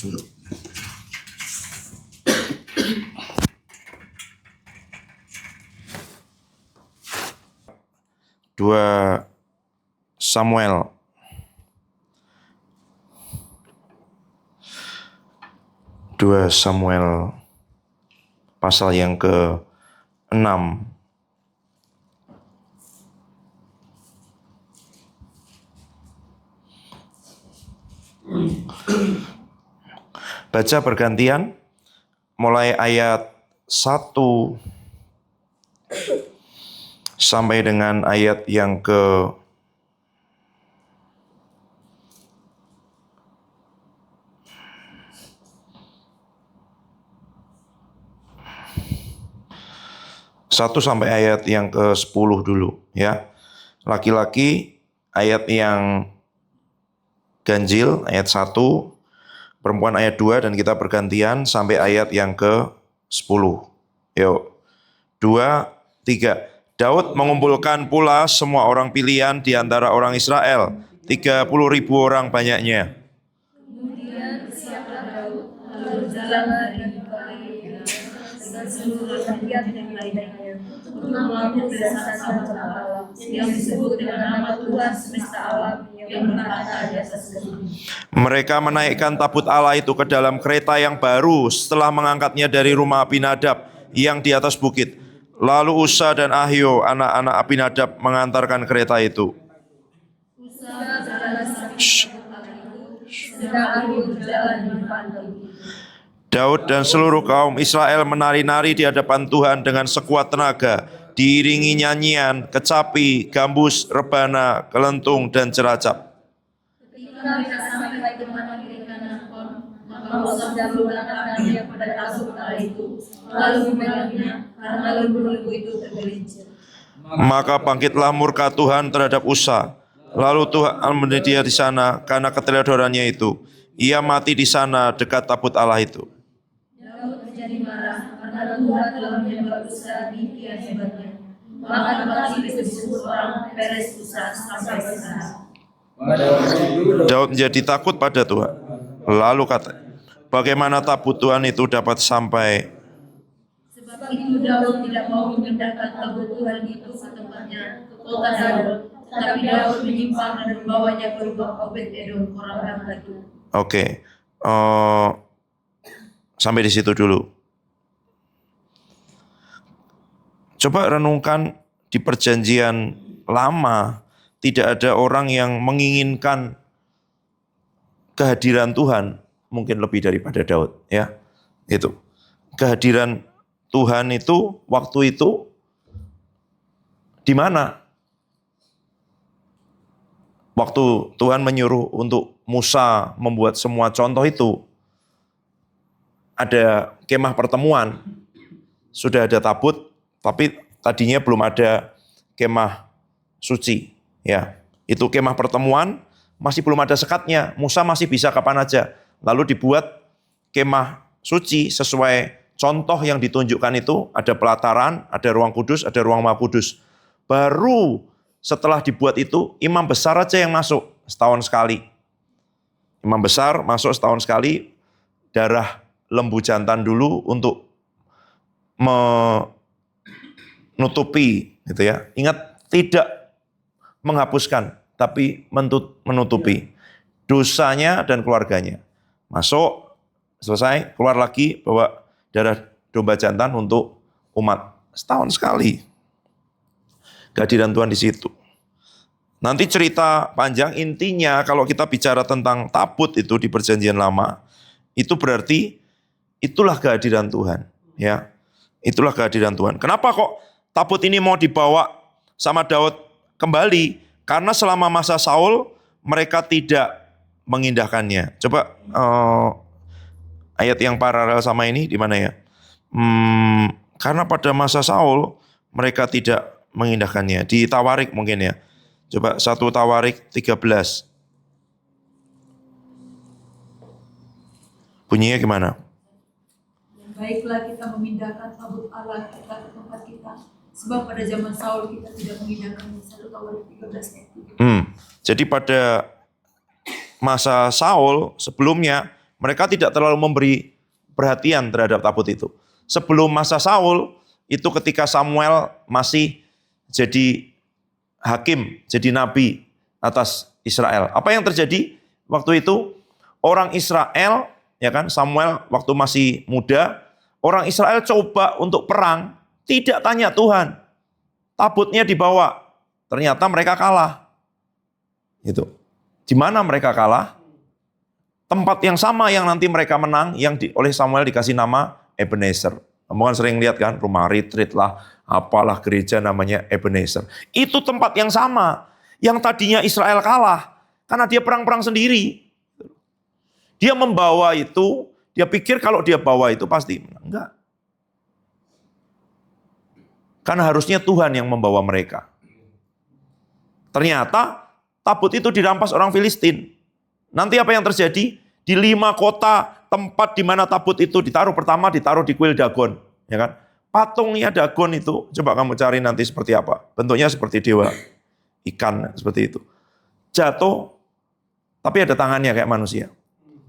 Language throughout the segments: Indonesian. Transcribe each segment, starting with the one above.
2 Samuel pasal yang ke-6. Baca bergantian mulai ayat 1 sampai dengan ayat yang ke satu sampai ayat yang ke-10 dulu ya. Laki-laki ayat yang ganjil ayat 1, perempuan ayat 2, dan kita bergantian sampai ayat yang ke-10. Yuk. 2, 3. Daud mengumpulkan pula semua orang pilihan di antara orang Israel, 30.000 orang banyaknya. Kemudian siaplah Daud, lalu jalan dari dengan seluruh rakyat yang lainnya untuk mengambil dasar Allah yang disebut dengan nama Tuhan semesta alam yang berkata di atas bumi. Mereka menaikkan tabut Allah itu ke dalam kereta yang baru setelah mengangkatnya dari rumah Abinadab yang di atas bukit. Lalu Usa dan Ahio, anak-anak Abinadab, mengantarkan kereta itu. Usa berjalan samping sedang Ahio berjalan di depan Daud. Daud dan seluruh kaum Israel menari-nari di hadapan Tuhan dengan sekuat tenaga, diiringi nyanyian, kecapi, gambus, rebana, kelentung, dan ceracap. Ketika mereka sampai ke mana kiri kanan pohon, maka Usa meletakkan dia pada tabut Allah itu, lalu memegangnya, karena lembu-lembu itu tergelincir. Maka bangkitlah murka Tuhan terhadap Usa. Lalu Tuhan mendidik dia di sana karena keteledorannya itu. Ia mati di sana dekat tabut Allah itu. Daud menjadi marah karena Tuhan telah menyebab Usa demikian hebatnya. Maka tempat itu disebut orang Peres Usa sampai sekarang. Daud menjadi takut pada Tuhan. Lalu kata, bagaimana tabut Tuhan itu dapat sampai? Sebab itu Daud tidak mau memindahkan tabut Tuhan itu ke tempatnya, ke kota Daud. Tetapi Daud menyimpan dan membawanya ke rumah Obed-Edom, orang itu. Oke. Sampai di situ dulu. Coba renungkan di perjanjian lama, tidak ada orang yang menginginkan kehadiran Tuhan mungkin lebih daripada Daud, ya. Itu. Kehadiran Tuhan itu waktu itu di mana? Waktu Tuhan menyuruh untuk Musa membuat semua contoh itu, ada kemah pertemuan, sudah ada tabut, tapi tadinya belum ada kemah suci. Ya, itu kemah pertemuan, masih belum ada sekatnya, Musa masih bisa kapan aja. Lalu dibuat kemah suci sesuai contoh yang ditunjukkan itu, ada pelataran, ada ruang kudus, ada ruang maha kudus. Baru setelah dibuat itu, imam besar aja yang masuk setahun sekali. Imam besar masuk setahun sekali, darah lembu jantan dulu untuk menutupi, gitu ya. Ingat, tidak menghapuskan, tapi menutupi dosanya dan keluarganya. Masuk, selesai, keluar lagi, bawa darah domba jantan untuk umat. Setahun sekali. Kehadiran Tuhan di situ. Nanti cerita panjang, intinya kalau kita bicara tentang tabut itu di perjanjian lama, itu berarti itulah kehadiran Tuhan, ya. Itulah kehadiran Tuhan. Kenapa kok tabut ini mau dibawa sama Daud kembali? Karena selama masa Saul mereka tidak mengindahkannya. Coba ayat yang paralel sama ini di mana ya? Karena pada masa Saul mereka tidak mengindahkannya. Di Tawarik mungkin ya. Coba 1 Tawarik 13. Bunyinya gimana? Baiklah kita memindahkan tabut Allah kita ke tempat kita. Sebab pada zaman Saul kita tidak memindahkannya. 1 Tawarik 13 ayat 3. Jadi pada masa Saul sebelumnya mereka tidak terlalu memberi perhatian terhadap tabut itu. Sebelum masa Saul, itu ketika Samuel masih jadi hakim, jadi nabi atas Israel. Apa yang terjadi waktu itu? Orang Israel, ya kan, Samuel waktu masih muda, orang Israel coba untuk perang, tidak tanya Tuhan. Tabutnya dibawa, ternyata mereka kalah. Gitu. Di mana mereka kalah? Tempat yang sama yang nanti mereka menang, yang oleh Samuel dikasih nama Ebenezer. Kamu kan sering lihat kan, rumah retreat lah, apalah gereja namanya Ebenezer. Itu tempat yang sama, yang tadinya Israel kalah, karena dia perang-perang sendiri. Dia membawa itu, dia pikir kalau dia bawa itu pasti menang. Enggak. Karena harusnya Tuhan yang membawa mereka. Ternyata tabut itu dirampas orang Filistin. Nanti apa yang terjadi? Di 5 kota tempat di mana tabut itu ditaruh, pertama ditaruh di kuil Dagon, ya kan? Patungnya Dagon itu, coba kamu cari nanti seperti apa. Bentuknya seperti dewa ikan, seperti itu. Jatuh, tapi ada tangannya kayak manusia.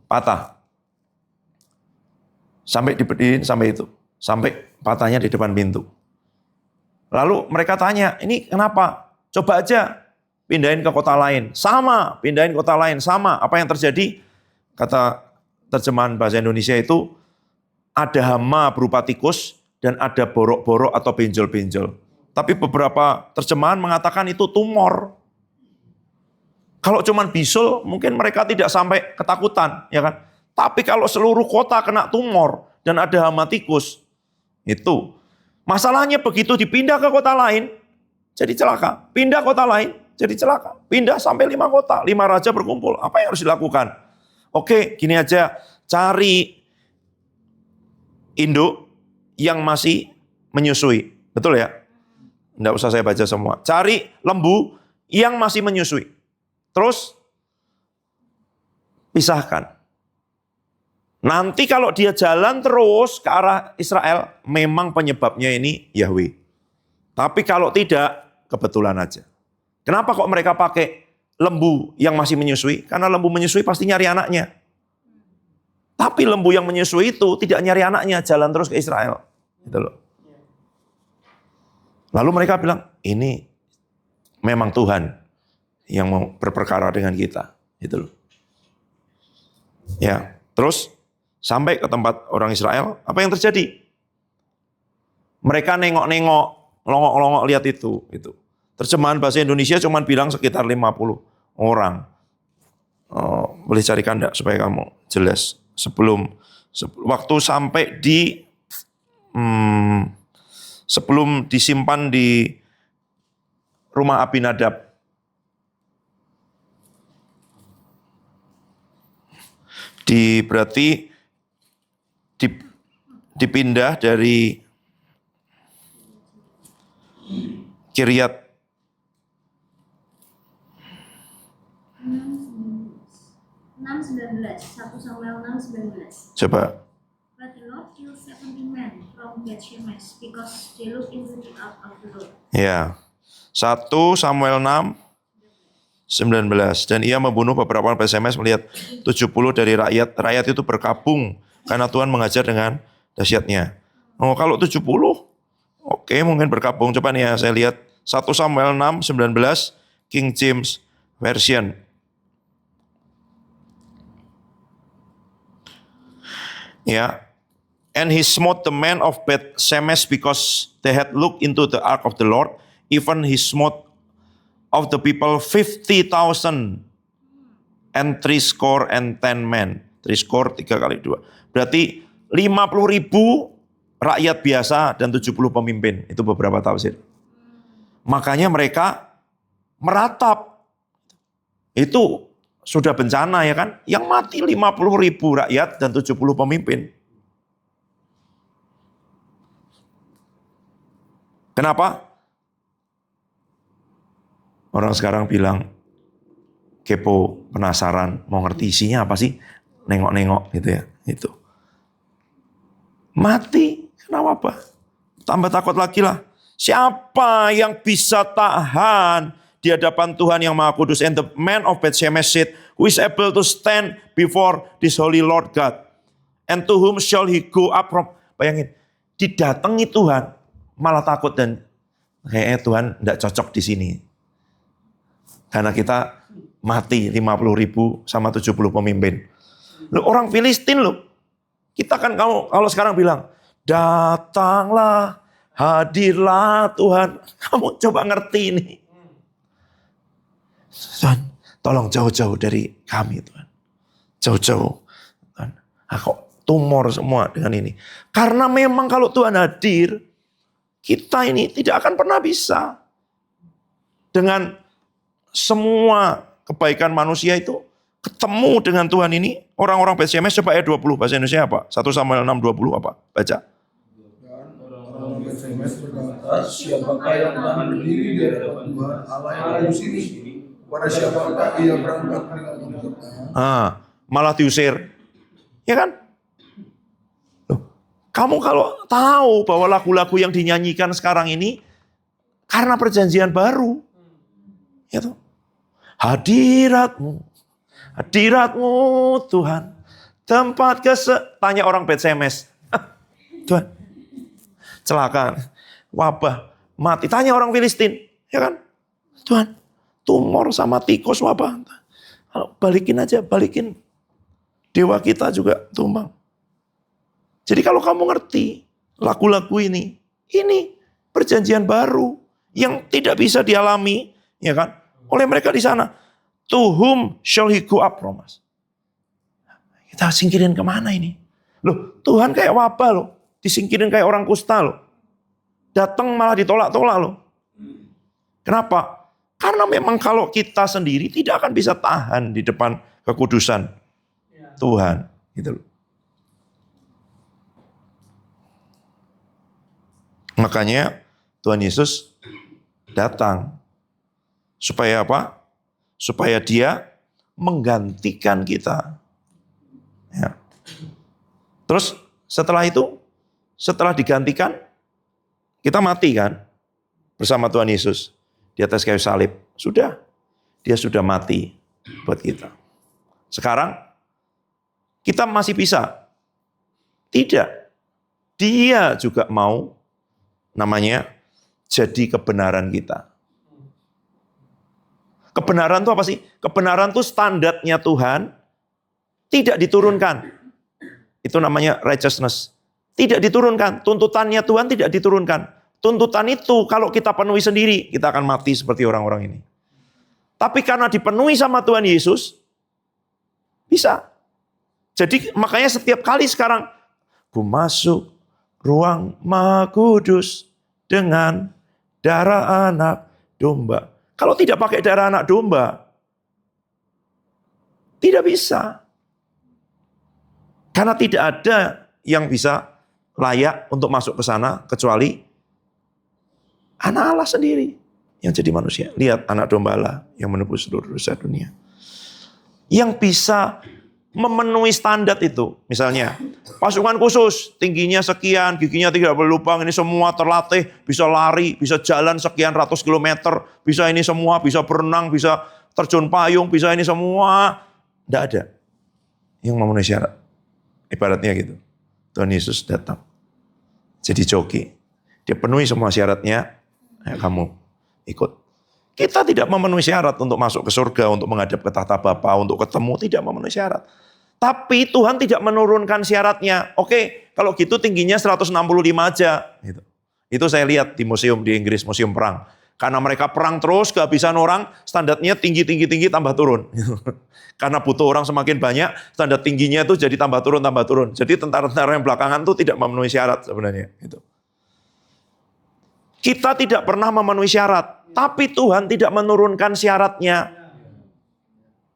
Patah. Sampai diberdiriin sampai itu. Sampai patahnya di depan pintu. Lalu mereka tanya, ini kenapa? Coba aja pindahin ke kota lain. Sama, pindahin kota lain. Sama, apa yang terjadi? Kata terjemahan bahasa Indonesia itu, ada hama berupa tikus dan ada borok-borok atau benjol-benjol. Tapi beberapa terjemahan mengatakan itu tumor. Kalau cuman bisul, mungkin mereka tidak sampai ketakutan, ya kan? Tapi kalau seluruh kota kena tumor dan ada hama tikus, itu masalahnya begitu dipindah ke kota lain, jadi celaka. Pindah kota lain, jadi celaka. Pindah sampai 5 kota, 5 raja berkumpul. Apa yang harus dilakukan? Oke, gini aja, cari induk yang masih menyusui. Betul ya? Nggak usah saya baca semua. Cari lembu yang masih menyusui. Terus pisahkan. Nanti kalau dia jalan terus ke arah Israel, memang penyebabnya ini Yahweh. Tapi kalau tidak, kebetulan aja. Kenapa kok mereka pakai lembu yang masih menyusui? Karena lembu menyusui pasti nyari anaknya. Tapi lembu yang menyusui itu tidak nyari anaknya, jalan terus ke Israel. Gitu loh. Lalu mereka bilang, ini memang Tuhan yang mau berperkara dengan kita. Gitu loh. Ya, terus sampai ke tempat orang Israel, apa yang terjadi? Mereka nengok-nengok, longok-longok lihat itu. Terjemahan bahasa Indonesia cuma bilang sekitar 50 orang. Boleh carikan enggak supaya kamu jelas. Waktu sampai di sebelum disimpan di rumah Abinadab. Berarti dipindah dari Kiryat 6:19, 1 Samuel 6:19. Coba. But the Lord killed 70 men from Beth-Shemesh because they looked into the ark of the Lord. Ya. 1 Samuel 6:19. Dan ia membunuh beberapa orang Beth-Shemesh, melihat 70 dari rakyat. Rakyat itu berkabung karena Tuhan mengajar dengan dahsyatnya. Oh, kalau 70, oke, mungkin berkabung. Coba nih ya, saya lihat 1 Samuel 6:19 King James Version. Ya. And he smote the men of Beth-Shemesh because they had looked into the ark of the Lord. Even he smote of the people 50,000 and 70 men. 3 kali 2. Berarti 50.000 rakyat biasa dan 70 pemimpin. Itu beberapa tafsir. Makanya mereka meratap. Itu sudah bencana ya kan. Yang mati 50.000 rakyat dan 70 pemimpin. Kenapa? Orang sekarang bilang kepo, penasaran, mau ngerti isinya apa sih? Nengok-nengok gitu ya. Itu. Mati, kenapa? Tambah takut lagi lah. Siapa yang bisa tahan di hadapan Tuhan yang Maha Kudus. And the man of Bethshemesh said, who is able to stand before this holy Lord God? And to whom shall he go up from? Bayangin, didatangi Tuhan, malah takut dan kayaknya Tuhan tidak cocok di sini. Karena kita mati 50.000 sama 70 pemimpin. Loh, orang Filistin loh. Kita kan kalau sekarang bilang, datanglah, hadirlah Tuhan. Kamu coba ngerti ini. Tuhan, tolong jauh-jauh dari kami Tuhan. Jauh-jauh. Tuhan, kok tumor semua dengan ini. Karena memang kalau Tuhan hadir, kita ini tidak akan pernah bisa. Dengan semua kebaikan manusia itu, ketemu dengan Tuhan ini, orang-orang Bethshemesh, coba ayat 20, bahasa Indonesia apa? 1 Samuel 6:20 apa? Baca. Orang Bethshemesh berkata, siapakah yang tahan berdiri di hadapan Tuhan Allah yang kudus ini? Pada siapakah ia berangkat meninggalkan kita? Malah diusir. Ya kan? Loh, kamu kalau tahu bahwa lagu-lagu yang dinyanyikan sekarang ini karena perjanjian baru. Ya toh? Hadiratmu Tuhan. Tempat tanya orang Bethshemesh. Tuhan. Celaka. Wabah. Mati. Tanya orang Filistin. Ya kan? Tuhan. Tumor sama tikus wabah. Balikin aja. Balikin. Dewa kita juga tumbang. Jadi kalau kamu ngerti. Lagu-lagu ini. Ini perjanjian baru. Yang tidak bisa dialami. Ya kan? Oleh mereka di sana. To whom shall he go up from us? Kita singkirin kemana ini? Loh, Tuhan kayak wabah loh. Disingkirin kayak orang kusta loh. Datang malah ditolak-tolak loh. Kenapa? Karena memang kalau kita sendiri tidak akan bisa tahan di depan kekudusan Tuhan. Gitu loh. Makanya Tuhan Yesus datang. Supaya apa? Supaya dia menggantikan kita. Ya. Terus setelah itu, setelah digantikan, kita mati kan? Bersama Tuhan Yesus. Di atas kayu salib. Sudah. Dia sudah mati buat kita. Sekarang, kita masih bisa. Tidak. Dia juga mau, namanya, jadi kebenaran kita. Kebenaran itu apa sih? Kebenaran itu standarnya Tuhan tidak diturunkan. Itu namanya righteousness. Tidak diturunkan. Tuntutannya Tuhan tidak diturunkan. Tuntutan itu kalau kita penuhi sendiri, kita akan mati seperti orang-orang ini. Tapi karena dipenuhi sama Tuhan Yesus, bisa. Jadi makanya setiap kali sekarang, ku masuk ruang Maha Kudus dengan darah anak domba. Kalau tidak pakai darah anak domba, tidak bisa. Karena tidak ada yang bisa layak untuk masuk ke sana, kecuali anak Allah sendiri yang jadi manusia. Lihat anak domba Allah yang menebus seluruh dosa dunia. Yang bisa memenuhi standar itu. Misalnya, pasukan khusus, tingginya sekian, giginya 30 lubang, ini semua terlatih, bisa lari, bisa jalan sekian ratus kilometer, bisa ini semua, bisa berenang, bisa terjun payung, bisa ini semua. Tidak ada yang memenuhi syarat. Ibaratnya gitu. Tuhan Yesus datang. Jadi joki. Dia penuhi semua syaratnya, ya kamu ikut. Kita tidak memenuhi syarat untuk masuk ke surga, untuk menghadap ke tahta Bapa, untuk ketemu, tidak memenuhi syarat. Tapi Tuhan tidak menurunkan syaratnya. Oke, kalau gitu tingginya 165 aja. Itu saya lihat di museum di Inggris, museum perang. Karena mereka perang terus, kehabisan orang, standarnya tinggi, tambah turun. Karena butuh orang semakin banyak, standar tingginya itu jadi tambah turun. Jadi tentara-tentara yang belakangan itu tidak memenuhi syarat sebenarnya. Kita tidak pernah memenuhi syarat. Tapi Tuhan tidak menurunkan syaratnya.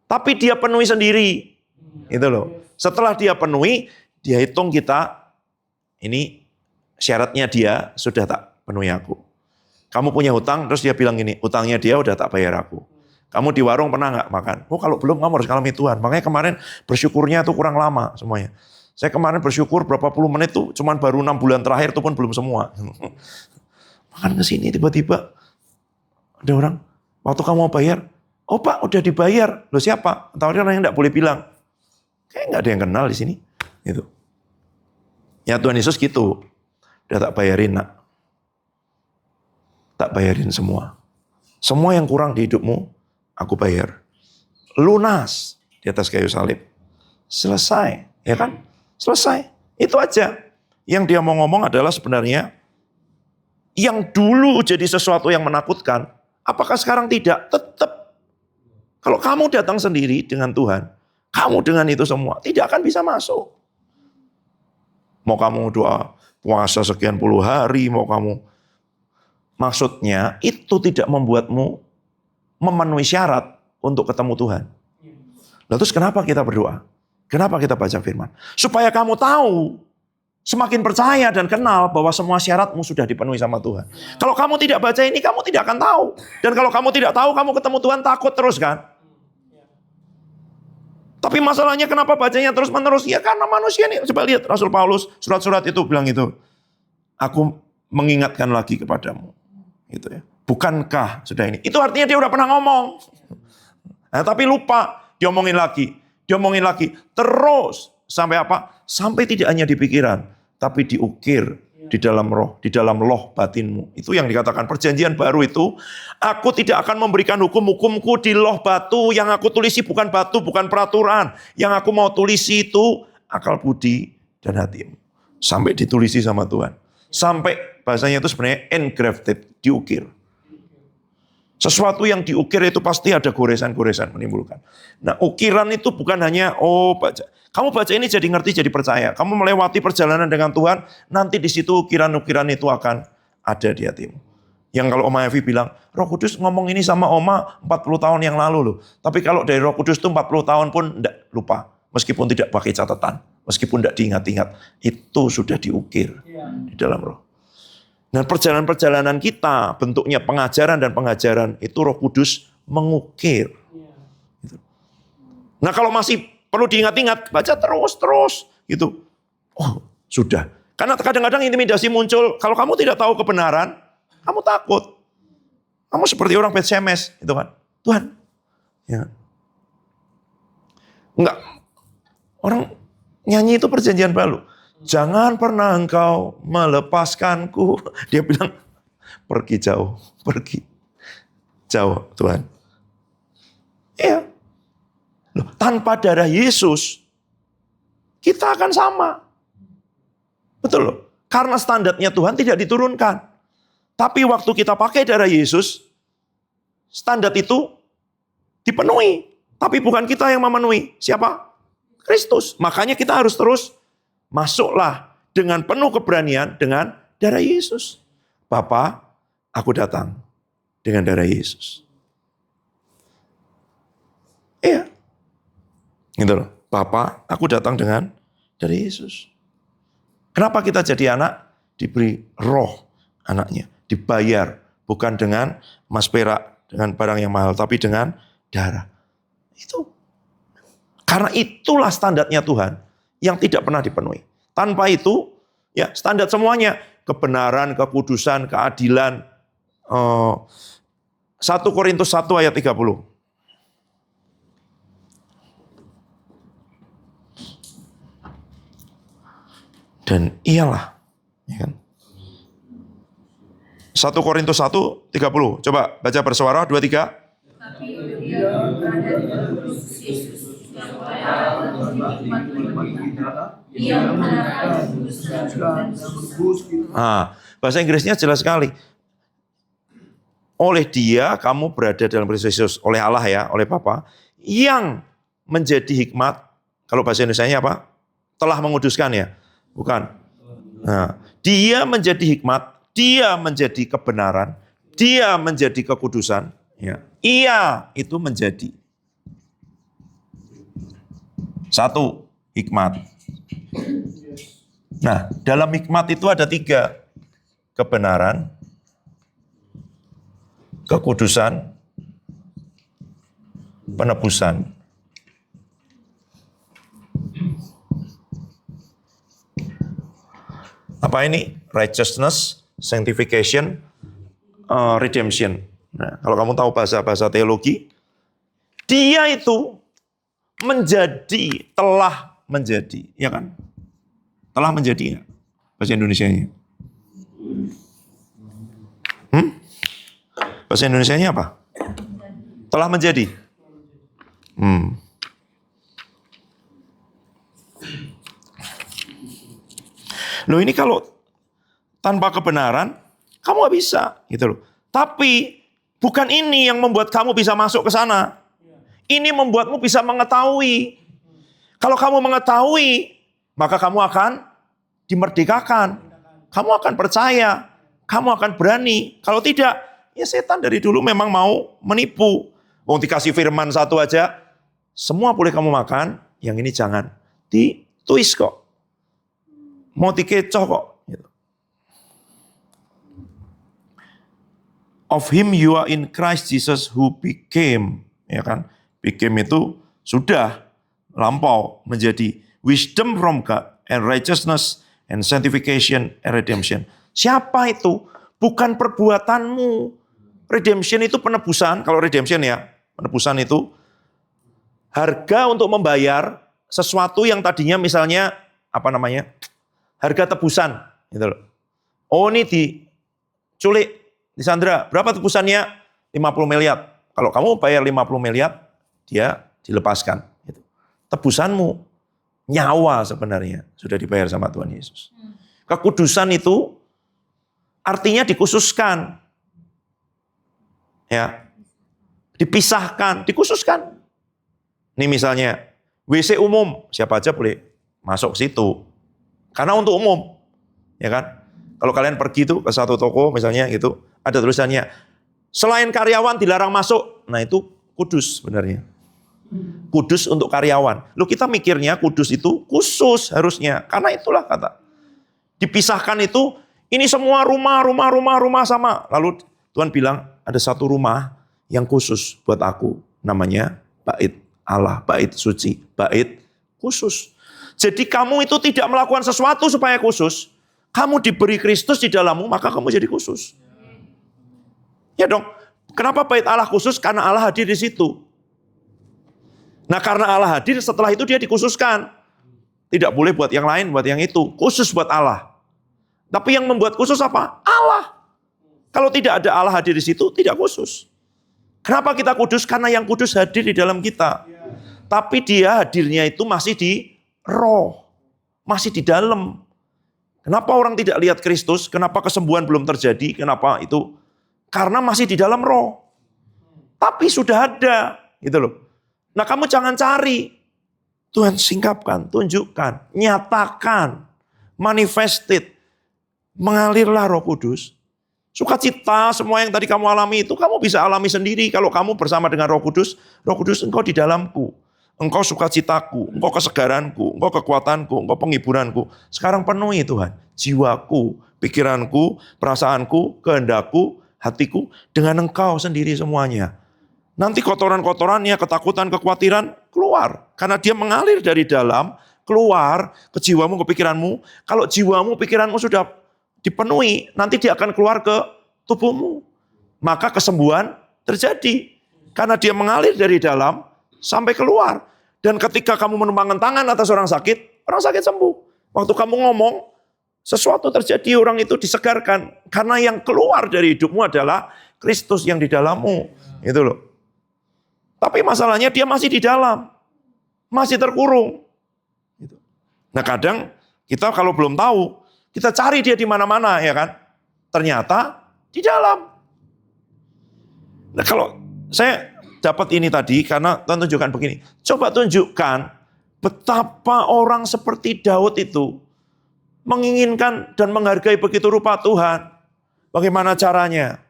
Tapi dia penuhi sendiri. Itu loh. Setelah dia penuhi, dia hitung kita, ini syaratnya dia sudah tak penuhi aku. Kamu punya hutang, terus dia bilang gini, hutangnya dia udah tak bayar aku. Kamu di warung pernah nggak makan? Oh kalau belum kamu harus ngalami Tuhan. Makanya kemarin bersyukurnya itu kurang lama semuanya. Saya kemarin bersyukur berapa puluh menit tuh, cuman baru 6 bulan terakhir itu pun belum semua. Makan ke sini tiba-tiba ada orang, Waktu kamu mau bayar, oh Pak udah dibayar. Loh siapa? Tahu orang yang enggak boleh bilang. Kayak enggak ada yang kenal di sini. Gitu. Ya Tuhan Yesus gitu. Udah tak bayarin nak. Tak bayarin semua. Semua yang kurang di hidupmu, aku bayar. Lunas di atas kayu salib. Selesai. Ya kan? Selesai. Itu aja. Yang dia mau ngomong adalah sebenarnya yang dulu jadi sesuatu yang menakutkan, apakah sekarang tidak? Tetap. Kalau kamu datang sendiri dengan Tuhan, kamu dengan itu semua, tidak akan bisa masuk. Mau kamu doa puasa sekian puluh hari, mau kamu... Maksudnya itu tidak membuatmu memenuhi syarat untuk ketemu Tuhan. Lalu terus kenapa kita berdoa? Kenapa kita baca firman? Supaya kamu tahu, semakin percaya dan kenal bahwa semua syaratmu sudah dipenuhi sama Tuhan. Kalau kamu tidak baca ini, kamu tidak akan tahu. Dan kalau kamu tidak tahu, kamu ketemu Tuhan takut terus kan? Tapi masalahnya kenapa bacanya terus menerus? Ya karena manusia nih. Coba lihat Rasul Paulus, surat-surat itu bilang itu. Aku mengingatkan lagi kepadamu. Gitu ya. Bukankah sudah ini? Itu artinya dia udah pernah ngomong. Nah, tapi lupa, diomongin lagi. Diomongin lagi. Terus. Sampai apa? Sampai tidak hanya di pikiran, tapi diukir di dalam roh, di dalam loh batinmu. Itu yang dikatakan perjanjian baru itu, aku tidak akan memberikan hukum-hukumku di loh batu, yang aku tulisi bukan batu, bukan peraturan. Yang aku mau tulisi itu akal budi dan hatimu. Sampai ditulisi sama Tuhan. Sampai bahasanya itu sebenarnya engrafted, diukir. Sesuatu yang diukir itu pasti ada goresan-goresan menimbulkan. Nah, ukiran itu bukan hanya, baca. Kamu baca ini jadi ngerti, jadi percaya. Kamu melewati perjalanan dengan Tuhan, nanti di situ ukiran-ukiran itu akan ada di hatimu. Yang kalau Oma Evi bilang, Roh Kudus ngomong ini sama Oma 40 tahun yang lalu loh. Tapi kalau dari Roh Kudus itu 40 tahun pun enggak lupa. Meskipun tidak pakai catatan, meskipun tidak diingat-ingat. Itu sudah diukir di dalam roh. Dan perjalanan-perjalanan kita, bentuknya pengajaran dan pengajaran, itu Roh Kudus mengukir. Nah kalau masih perlu diingat-ingat, baca terus. Gitu. Oh sudah. Karena kadang-kadang intimidasi muncul, kalau kamu tidak tahu kebenaran, kamu takut. Kamu seperti orang Bet-Shemesh, gitu kan. Tuhan. Ya. Enggak. Orang nyanyi itu perjanjian baru. Jangan pernah engkau melepaskanku. Dia bilang, pergi jauh, pergi. Jauh, Tuhan. Iya. Loh, tanpa darah Yesus, kita akan sama. Betul loh. Karena standarnya Tuhan tidak diturunkan. Tapi waktu kita pakai darah Yesus, standar itu dipenuhi. Tapi bukan kita yang memenuhi. Siapa? Kristus. Makanya kita harus terus masuklah dengan penuh keberanian dengan darah Yesus. Bapa, aku datang dengan darah Yesus. Iya. Gitu loh. Bapa, aku datang dengan darah Yesus. Kenapa kita jadi anak? Diberi roh anaknya. Dibayar. Bukan dengan emas perak, dengan barang yang mahal. Tapi dengan darah. Itu. Karena itulah standarnya Tuhan. Yang tidak pernah dipenuhi. Tanpa itu, ya standar semuanya. Kebenaran, kekudusan, keadilan. 1 Korintus 1 ayat 30. Dan iyalah. Ya kan? 1 Korintus 1, 30. Coba baca bersuara, 2, 3. Tapi dia berada di dalam Kristus Yesus. Bahasa Inggrisnya jelas sekali. Oleh dia kamu berada dalam Kristus Yesus. Oleh Allah ya, oleh Bapa. Yang menjadi hikmat. Kalau bahasa Indonesianya apa? Telah menguduskan ya. Bukan. Nah, dia menjadi hikmat. Dia menjadi kebenaran. Dia menjadi kekudusan. Ya. Ia itu menjadi. 1, hikmat. Nah, dalam hikmat itu ada 3. Kebenaran, kekudusan, penebusan. Apa ini? Righteousness, sanctification, redemption. Nah, kalau kamu tahu bahasa-bahasa teologi, dia itu menjadi, telah menjadi, ya kan? Telah menjadi, ya? Bahasa Indonesianya. Bahasa Indonesianya apa? Telah menjadi. Loh, ini kalau tanpa kebenaran, kamu nggak bisa, gitu loh. Tapi bukan ini yang membuat kamu bisa masuk ke sana. Ini membuatmu bisa mengetahui. Kalau kamu mengetahui, maka kamu akan dimerdekakan. Kamu akan percaya. Kamu akan berani. Kalau tidak, ya setan dari dulu memang mau menipu. Wong dikasih firman satu aja, semua boleh kamu makan, yang ini jangan. Dituis kok. Mau dikecoh kok. Of him you are in Christ Jesus who became, ya kan? Became itu sudah lampau menjadi wisdom from God and righteousness and sanctification and redemption. Siapa itu? Bukan perbuatanmu. Redemption itu penebusan. Kalau redemption ya, penebusan itu harga untuk membayar sesuatu yang tadinya misalnya apa namanya? Harga tebusan, gitu loh. Oh, ini diculik, disandra. Berapa tebusannya? 50 miliar. Kalau kamu bayar 50 miliar, dia dilepaskan. Gitu. Tebusanmu, nyawa sebenarnya, sudah dibayar sama Tuhan Yesus. Kekudusan itu artinya dikhususkan. Ya. Dipisahkan, dikhususkan. Ini misalnya, WC umum, siapa aja boleh masuk ke situ. Karena untuk umum. Ya kan? Kalau kalian pergi tuh ke satu toko misalnya gitu, ada tulisannya, selain karyawan dilarang masuk. Nah itu kudus sebenarnya. Kudus untuk karyawan. Loh kita mikirnya kudus itu khusus harusnya. Karena itulah kata. Dipisahkan itu, ini semua rumah sama. Lalu Tuhan bilang, ada satu rumah yang khusus buat aku. Namanya bait Allah, bait suci, bait khusus. Jadi kamu itu tidak melakukan sesuatu supaya khusus. Kamu diberi Kristus di dalammu, maka kamu jadi khusus. Ya dong. Kenapa bait Allah khusus? Karena Allah hadir di situ. Nah karena Allah hadir, setelah itu dia dikhususkan. Tidak boleh buat yang lain, buat yang itu. Khusus buat Allah. Tapi yang membuat khusus apa? Allah. Kalau tidak ada Allah hadir di situ, tidak khusus. Kenapa kita kudus? Karena yang kudus hadir di dalam kita. Tapi dia hadirnya itu masih di roh. Masih di dalam. Kenapa orang tidak lihat Kristus? Kenapa kesembuhan belum terjadi? Kenapa itu? Karena masih di dalam roh. Tapi sudah ada. Gitu loh. Nah kamu jangan cari. Tuhan singkapkan, tunjukkan, nyatakan, manifested. Mengalirlah Roh Kudus. Sukacita semua yang tadi kamu alami itu kamu bisa alami sendiri. Kalau kamu bersama dengan Roh Kudus engkau di dalamku. Engkau sukacitaku, engkau kesegaranku, engkau kekuatanku, engkau penghiburanku. Sekarang penuhi Tuhan. Jiwaku, pikiranku, perasaanku, kehendakku, hatiku. Dengan engkau sendiri semuanya. Nanti kotoran-kotorannya, ketakutan, kekhawatiran keluar. Karena dia mengalir dari dalam, keluar ke jiwamu, ke pikiranmu. Kalau jiwamu, pikiranmu sudah dipenuhi, nanti dia akan keluar ke tubuhmu. Maka kesembuhan terjadi. Karena dia mengalir dari dalam sampai keluar. Dan ketika kamu menumpangkan tangan atas orang sakit sembuh. Waktu kamu ngomong, sesuatu terjadi, orang itu disegarkan. Karena yang keluar dari hidupmu adalah Kristus yang di dalammu. Itu loh. Tapi masalahnya dia masih di dalam. Masih terkurung. Nah kadang kita kalau belum tahu, kita cari dia di mana-mana ya kan. Ternyata di dalam. Nah kalau saya dapat ini tadi karena Tuhan tunjukkan begini. Coba tunjukkan betapa orang seperti Daud itu menginginkan dan menghargai begitu rupa Tuhan. Bagaimana caranya?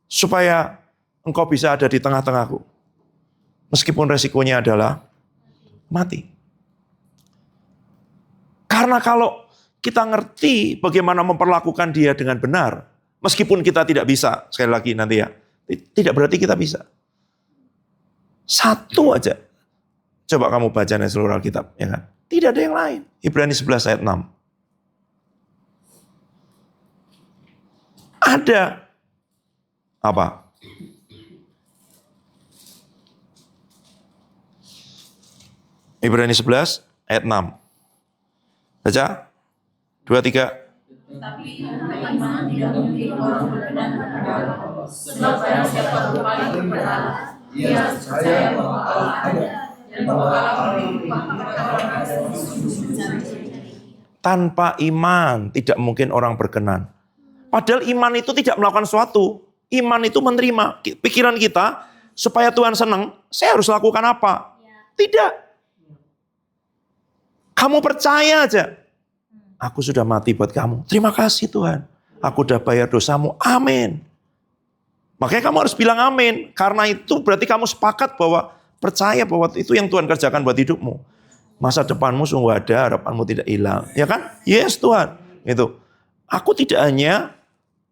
Supaya engkau bisa ada di tengah-tengahku. Meskipun resikonya adalah mati. Karena kalau kita ngerti bagaimana memperlakukan dia dengan benar, meskipun kita tidak bisa, sekali lagi nanti ya, tidak berarti kita bisa. Satu aja. Coba kamu baca dari seluruh Alkitab, ya kan? Tidak ada yang lain. Ibrani 11 ayat 6. Ada apa? Ibrani 11 ayat 6. Baca. 2, 3. Tapi iman tidak mungkin orang berkenan kepada Allah. Sebab barang siapa berpaling kepada Allah, ia percaya bahwa Allah ada dan bahwa Allah memberi upah kepada orang yang sungguh-sungguh mencari. Tanpa iman tidak mungkin orang berkenan. Padahal iman itu tidak melakukan sesuatu. Iman itu menerima. Pikiran kita, supaya Tuhan senang, saya harus lakukan apa? Tidak. Kamu percaya aja. Aku sudah mati buat kamu. Terima kasih Tuhan. Aku udah bayar dosamu. Amin. Makanya kamu harus bilang amin. Karena itu berarti kamu sepakat bahwa percaya bahwa itu yang Tuhan kerjakan buat hidupmu. Masa depanmu sungguh ada, harapanmu tidak hilang. Ya kan? Yes Tuhan. Itu. Aku tidak hanya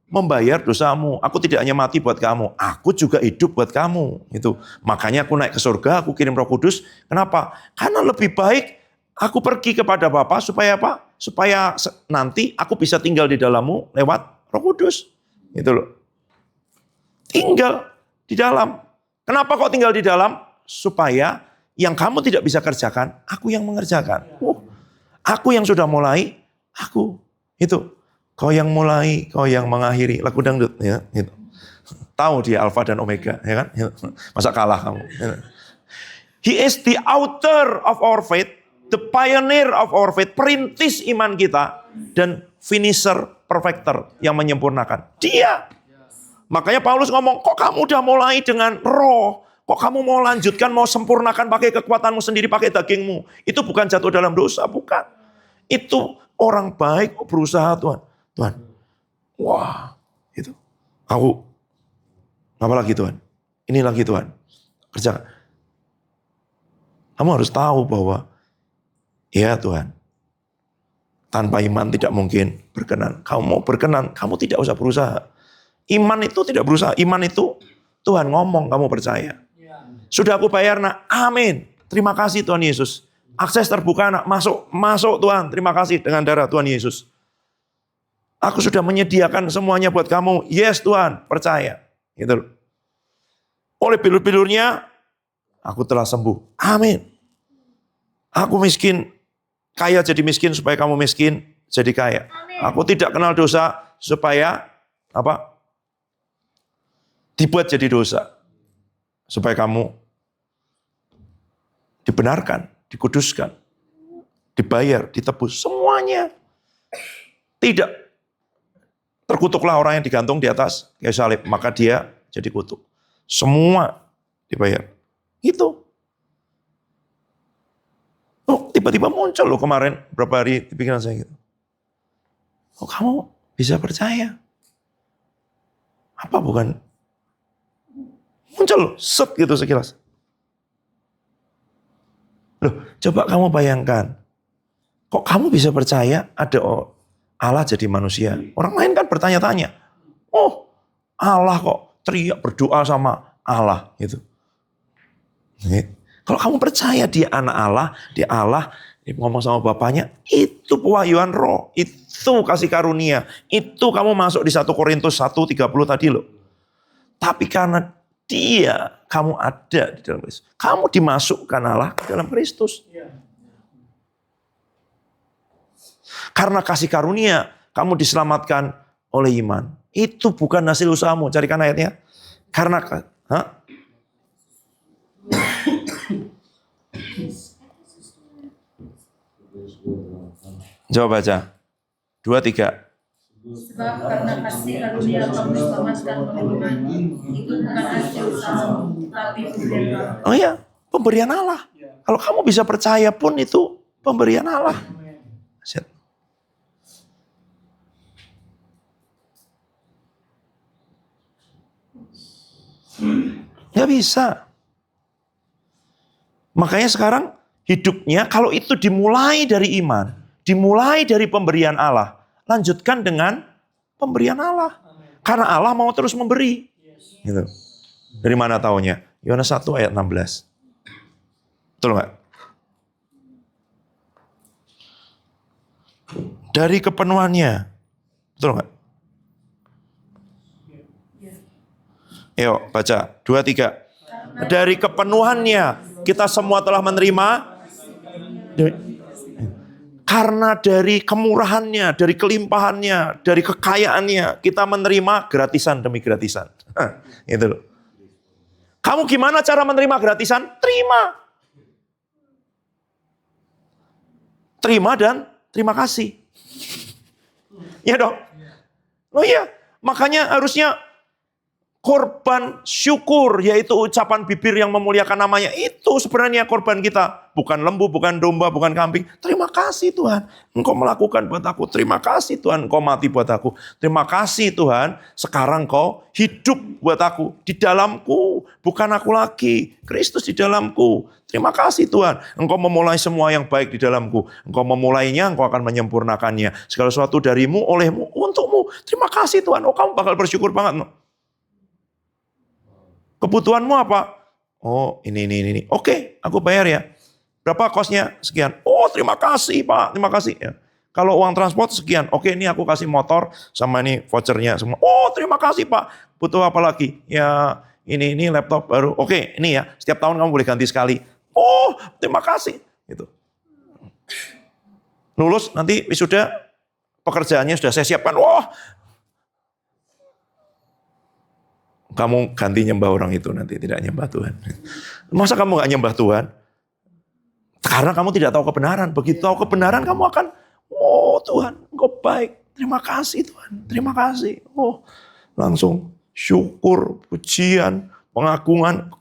membayar dosamu. Aku tidak hanya mati buat kamu. Aku juga hidup buat kamu. Itu. Makanya aku naik ke surga, aku kirim Roh Kudus. Kenapa? Karena lebih baik aku pergi kepada Bapa supaya apa? Supaya nanti aku bisa tinggal di dalammu lewat Roh Kudus. Itu loh. Tinggal di dalam. Kenapa kok tinggal di dalam? Supaya yang kamu tidak bisa kerjakan, aku yang mengerjakan. Aku yang sudah mulai, aku. Itu. Kau yang mulai, kau yang mengakhiri. Lagu dangdut. Ya, gitu. Tahu dia Alfa dan Omega. Ya kan? Masa kalah kamu. He is the author of our faith. The pioneer of our faith, perintis iman kita, dan finisher, perfecter, yang menyempurnakan. Dia. Makanya Paulus ngomong, kok kamu udah mulai dengan roh, kok kamu mau lanjutkan, mau sempurnakan pakai kekuatanmu sendiri, pakai dagingmu. Itu bukan jatuh dalam dosa, bukan. Itu orang baik berusaha Tuhan. Tuhan, wah, itu. Aku, apa lagi Tuhan? Ini lagi Tuhan. Kerjakan. Kamu harus tahu bahwa ya Tuhan, tanpa iman tidak mungkin berkenan. Kamu mau berkenan, kamu tidak usah berusaha. Iman itu tidak berusaha. Iman itu Tuhan ngomong, kamu percaya. Sudah aku bayar nak, amin. Terima kasih Tuhan Yesus. Akses terbuka nak, masuk Tuhan. Terima kasih dengan darah Tuhan Yesus. Aku sudah menyediakan semuanya buat kamu. Yes Tuhan, percaya. Gitu. Oleh bilur-bilurnya, aku telah sembuh. Amin. Aku miskin, kaya jadi miskin supaya kamu miskin jadi kaya. Amin. Aku tidak kenal dosa supaya apa? Dibuat jadi dosa. Supaya kamu dibenarkan, dikuduskan, dibayar, ditebus. Semuanya. Tidak. Terkutuklah orang yang digantung di atas kayu salib. Maka dia jadi kutuk. Semua dibayar. Itu. Oh, tiba-tiba muncul loh kemarin berapa hari di pikiran saya gitu. Oh, kamu bisa percaya? Apa bukan? Muncul, set gitu sekilas. Loh, coba kamu bayangkan. Kok kamu bisa percaya ada Allah jadi manusia? Orang lain kan bertanya-tanya. Oh, Allah kok teriak berdoa sama Allah gitu. Kalau kamu percaya dia anak Allah, dia Allah, dia ngomong sama bapaknya, itu pewahyuan roh, itu kasih karunia, itu kamu masuk di 1 Korintus 1:30 tadi loh. Tapi karena dia, kamu ada di dalam Kristus. Kamu dimasukkan Allah ke dalam Kristus. Karena kasih karunia, kamu diselamatkan oleh iman. Itu bukan hasil usahamu, carikan ayatnya. Karena, coba baca. 2, 3. Sebab karena kasih karunia kamu diselamatkan oleh iman, itu bukan hasil usahamu, tapi pemberian Allah. Oh iya, pemberian Allah. Kalau kamu bisa percaya pun itu pemberian Allah. Nggak bisa. Makanya sekarang hidupnya kalau itu dimulai dari iman, dimulai dari pemberian Allah, lanjutkan dengan pemberian Allah. Karena Allah mau terus memberi. Gitu. Dari mana taunya? Yohanes 1 ayat 16. Betul nggak? Dari kepenuhannya. Betul nggak? Ayo baca. 2, 3. Dari kepenuhannya kita semua telah menerima Karena dari kemurahannya, dari kelimpahannya, dari kekayaannya, kita menerima gratisan demi gratisan. Itu loh. Kamu gimana cara menerima gratisan? Terima. Terima dan terima kasih. Ya dong? Oh iya, makanya harusnya korban syukur, yaitu ucapan bibir yang memuliakan namanya. Itu sebenarnya korban kita. Bukan lembu, bukan domba, bukan kambing. Terima kasih Tuhan, Engkau melakukan buat aku. Terima kasih Tuhan, Engkau mati buat aku. Terima kasih Tuhan, sekarang Engkau hidup buat aku. Di dalamku, bukan aku lagi. Kristus di dalamku. Terima kasih Tuhan, Engkau memulai semua yang baik di dalamku. Engkau memulainya, Engkau akan menyempurnakannya. Segala sesuatu darimu, olehmu, untukmu. Terima kasih Tuhan, oh kamu bakal bersyukur banget. Kebutuhanmu apa? Oh, ini. Oke, aku bayar ya. Berapa kosnya? Sekian. Oh, terima kasih Pak, terima kasih. Ya. Kalau uang transport sekian. Oke, ini aku kasih motor sama ini vouchernya semua. Oh, terima kasih Pak. Butuh apa lagi? Ya, ini laptop baru. Oke, ini ya. Setiap tahun kamu boleh ganti sekali. Oh, terima kasih. Gitu. Lulus nanti wisuda, pekerjaannya sudah saya siapkan. Wah, kamu ganti nyembah orang itu nanti, tidak nyembah Tuhan. Masa kamu gak nyembah Tuhan? Karena kamu tidak tahu kebenaran. Begitu tahu kebenaran kamu akan, oh Tuhan, Engkau baik. Terima kasih Tuhan, terima kasih. Oh, langsung syukur, pujian, pengagungan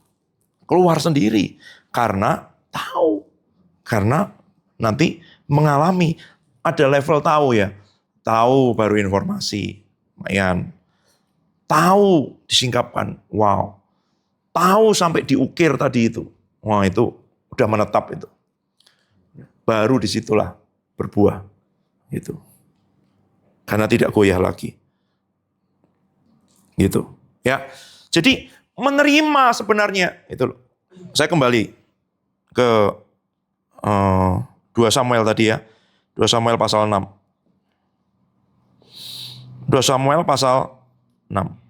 keluar sendiri. Karena tahu. Karena nanti mengalami, ada level tahu ya. Tahu baru informasi. Lumayan. Tahu disingkapkan, wow. Tahu sampai diukir tadi itu. Wah itu udah menetap itu. Baru disitulah berbuah. Gitu. Karena tidak goyah lagi. Gitu. Ya. Jadi menerima sebenarnya. Itu. Saya kembali ke 2 Samuel tadi ya. 2 Samuel pasal 6. 2 Samuel pasal 6.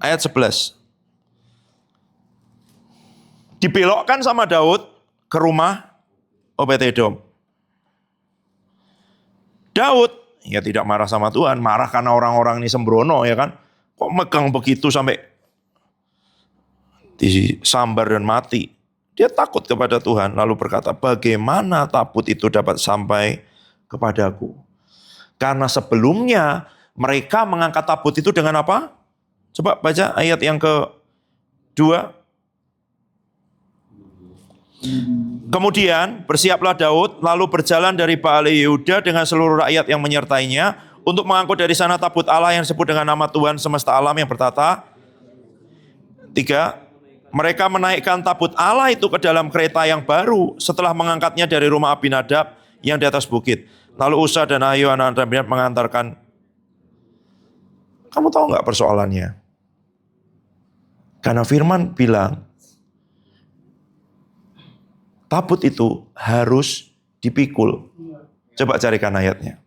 Ayat 11. Dibelokkan sama Daud ke rumah Obed-Edom. Daud ya tidak marah sama Tuhan, marah karena orang-orang ini sembrono ya kan. Kok megang begitu sampai disambar dan mati. Dia takut kepada Tuhan lalu berkata, bagaimana tabut itu dapat sampai kepadaku? Karena sebelumnya mereka mengangkat tabut itu dengan apa? Coba baca ayat yang ke-2. Kemudian bersiaplah Daud lalu berjalan dari Baale Yehuda dengan seluruh rakyat yang menyertainya untuk mengangkut dari sana tabut Allah yang disebut dengan nama Tuhan semesta alam yang bertata. 3. Mereka menaikkan tabut Allah itu ke dalam kereta yang baru setelah mengangkatnya dari rumah Abinadab yang di atas bukit. Lalu Usa dan Ahio anak Abinadab mengantarkan. Kamu tahu nggak persoalannya? Karena firman bilang, tabut itu harus dipikul. Coba carikan ayatnya.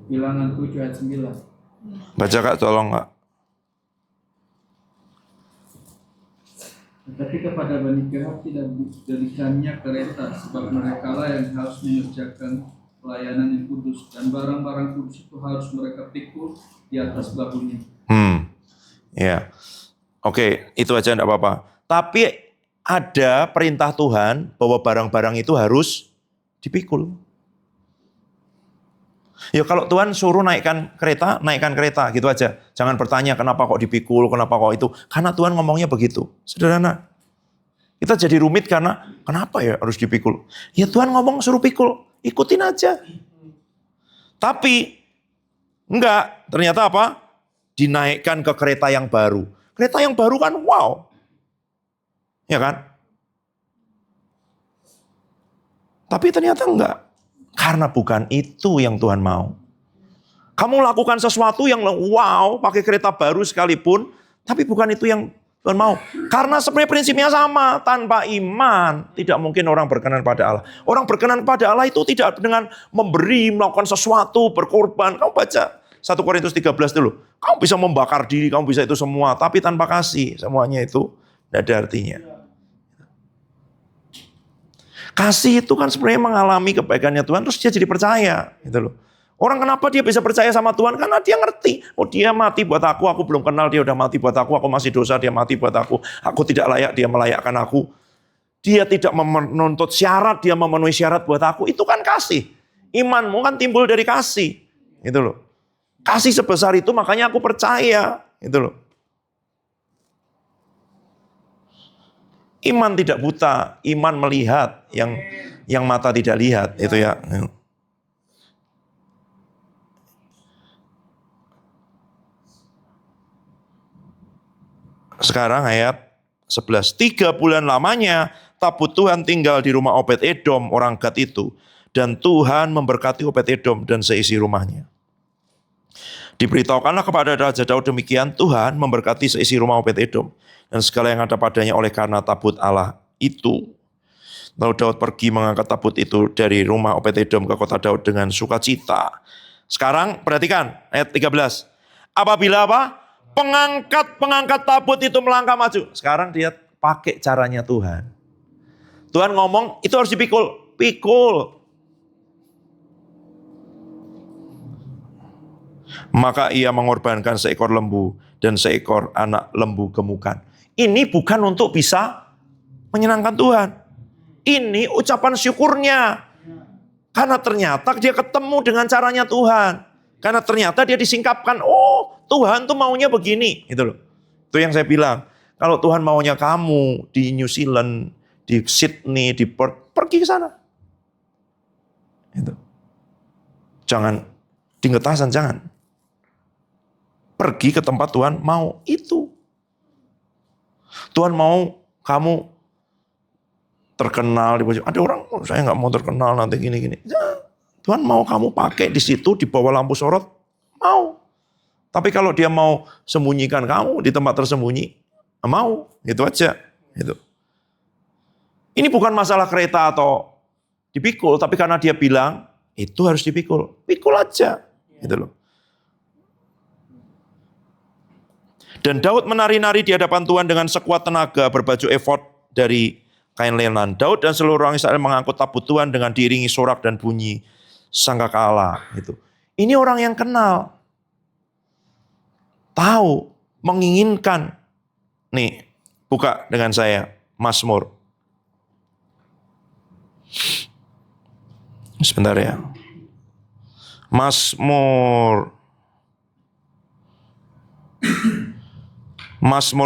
Bilangan 7 ayat 9. Baca Kak, tolong Kak. Tetapi kepada Bani Kehat tidak diberikannya kereta, sebab mereka lah yang harus mengerjakan pelayanan yang kudus, dan barang-barang kudus itu harus mereka pikul di atas bahunya. Ya, oke, itu aja enggak apa-apa. Tapi ada perintah Tuhan bahwa barang-barang itu harus dipikul. Ya kalau Tuhan suruh naikkan kereta gitu aja. Jangan bertanya kenapa kok dipikul, kenapa kok itu. Karena Tuhan ngomongnya begitu. Sederhana. Kita jadi rumit karena kenapa ya harus dipikul. Ya Tuhan ngomong suruh pikul, ikutin aja. Tapi enggak, ternyata apa? dinaikkan ke kereta yang baru. Kereta yang baru kan wow. Ya kan? Tapi ternyata enggak. Karena bukan itu yang Tuhan mau. Kamu lakukan sesuatu yang wow, pakai kereta baru sekalipun, tapi bukan itu yang Tuhan mau. Karena sebenarnya prinsipnya sama, tanpa iman tidak mungkin orang berkenan pada Allah. Orang berkenan pada Allah itu tidak dengan memberi, melakukan sesuatu, berkorban. Kamu baca 1 Korintus 13 dulu. Kamu bisa membakar diri, kamu bisa itu semua, tapi tanpa kasih, semuanya itu tidak ada artinya. Kasih itu kan sebenarnya mengalami kebaikannya Tuhan, terus dia jadi percaya, gitu loh. Orang kenapa dia bisa percaya sama Tuhan? Karena dia ngerti, oh dia mati buat aku belum kenal, dia udah mati buat aku masih dosa, dia mati buat aku tidak layak, dia melayakkan aku. Dia tidak menuntut syarat, dia memenuhi syarat buat aku, itu kan kasih. Imanmu kan timbul dari kasih, gitu loh. Kasih sebesar itu makanya aku percaya, gitu loh. Iman tidak buta, iman melihat yang mata tidak lihat, itu ya. Sekarang ayat 11. 3 bulan lamanya tabut Tuhan tinggal di rumah Obed-Edom orang Gad itu. Dan Tuhan memberkati Obed-Edom dan seisi rumahnya. Diberitahukanlah kepada Raja Daud demikian, Tuhan memberkati seisi rumah Obed-Edom dan segala yang ada padanya oleh karena tabut Allah itu. Lalu Daud pergi mengangkat tabut itu dari rumah Obed-Edom ke kota Daud dengan sukacita. Sekarang perhatikan ayat 13. Apabila apa? Pengangkat tabut itu melangkah maju. Sekarang dia pakai caranya Tuhan. Tuhan ngomong itu harus dipikul. Pikul. Maka ia mengorbankan seekor lembu dan seekor anak lembu gemukan. Ini bukan untuk bisa menyenangkan Tuhan. Ini ucapan syukurnya. Karena ternyata dia ketemu dengan caranya Tuhan. Karena ternyata dia disingkapkan, oh Tuhan tuh maunya begini. Gitu loh. Itu yang saya bilang. Kalau Tuhan maunya kamu di New Zealand, di Sydney, di Perth, pergi ke sana. Gitu. Jangan di ngetasan, jangan. Pergi ke tempat Tuhan mau itu. Tuhan mau kamu terkenal di pojok. Ada orang, oh, saya nggak mau terkenal nanti gini-gini. Ya, Tuhan mau kamu pakai di situ di bawah lampu sorot, mau. Tapi kalau dia mau sembunyikan kamu di tempat tersembunyi, mau, gitu aja. Gitu. Ini bukan masalah kereta atau dipikul, tapi karena dia bilang itu harus dipikul, pikul aja, gitu loh. Dan Daud menari-nari di hadapan Tuhan dengan sekuat tenaga berbaju efod dari kain lenan. Daud dan seluruh orang Israel mengangkut tabut Tuhan dengan diiringi sorak dan bunyi sangkakala. Gitu. Ini orang yang kenal. Tahu, menginginkan. Nih, buka dengan saya, Mazmur. Sebentar ya. Mazmur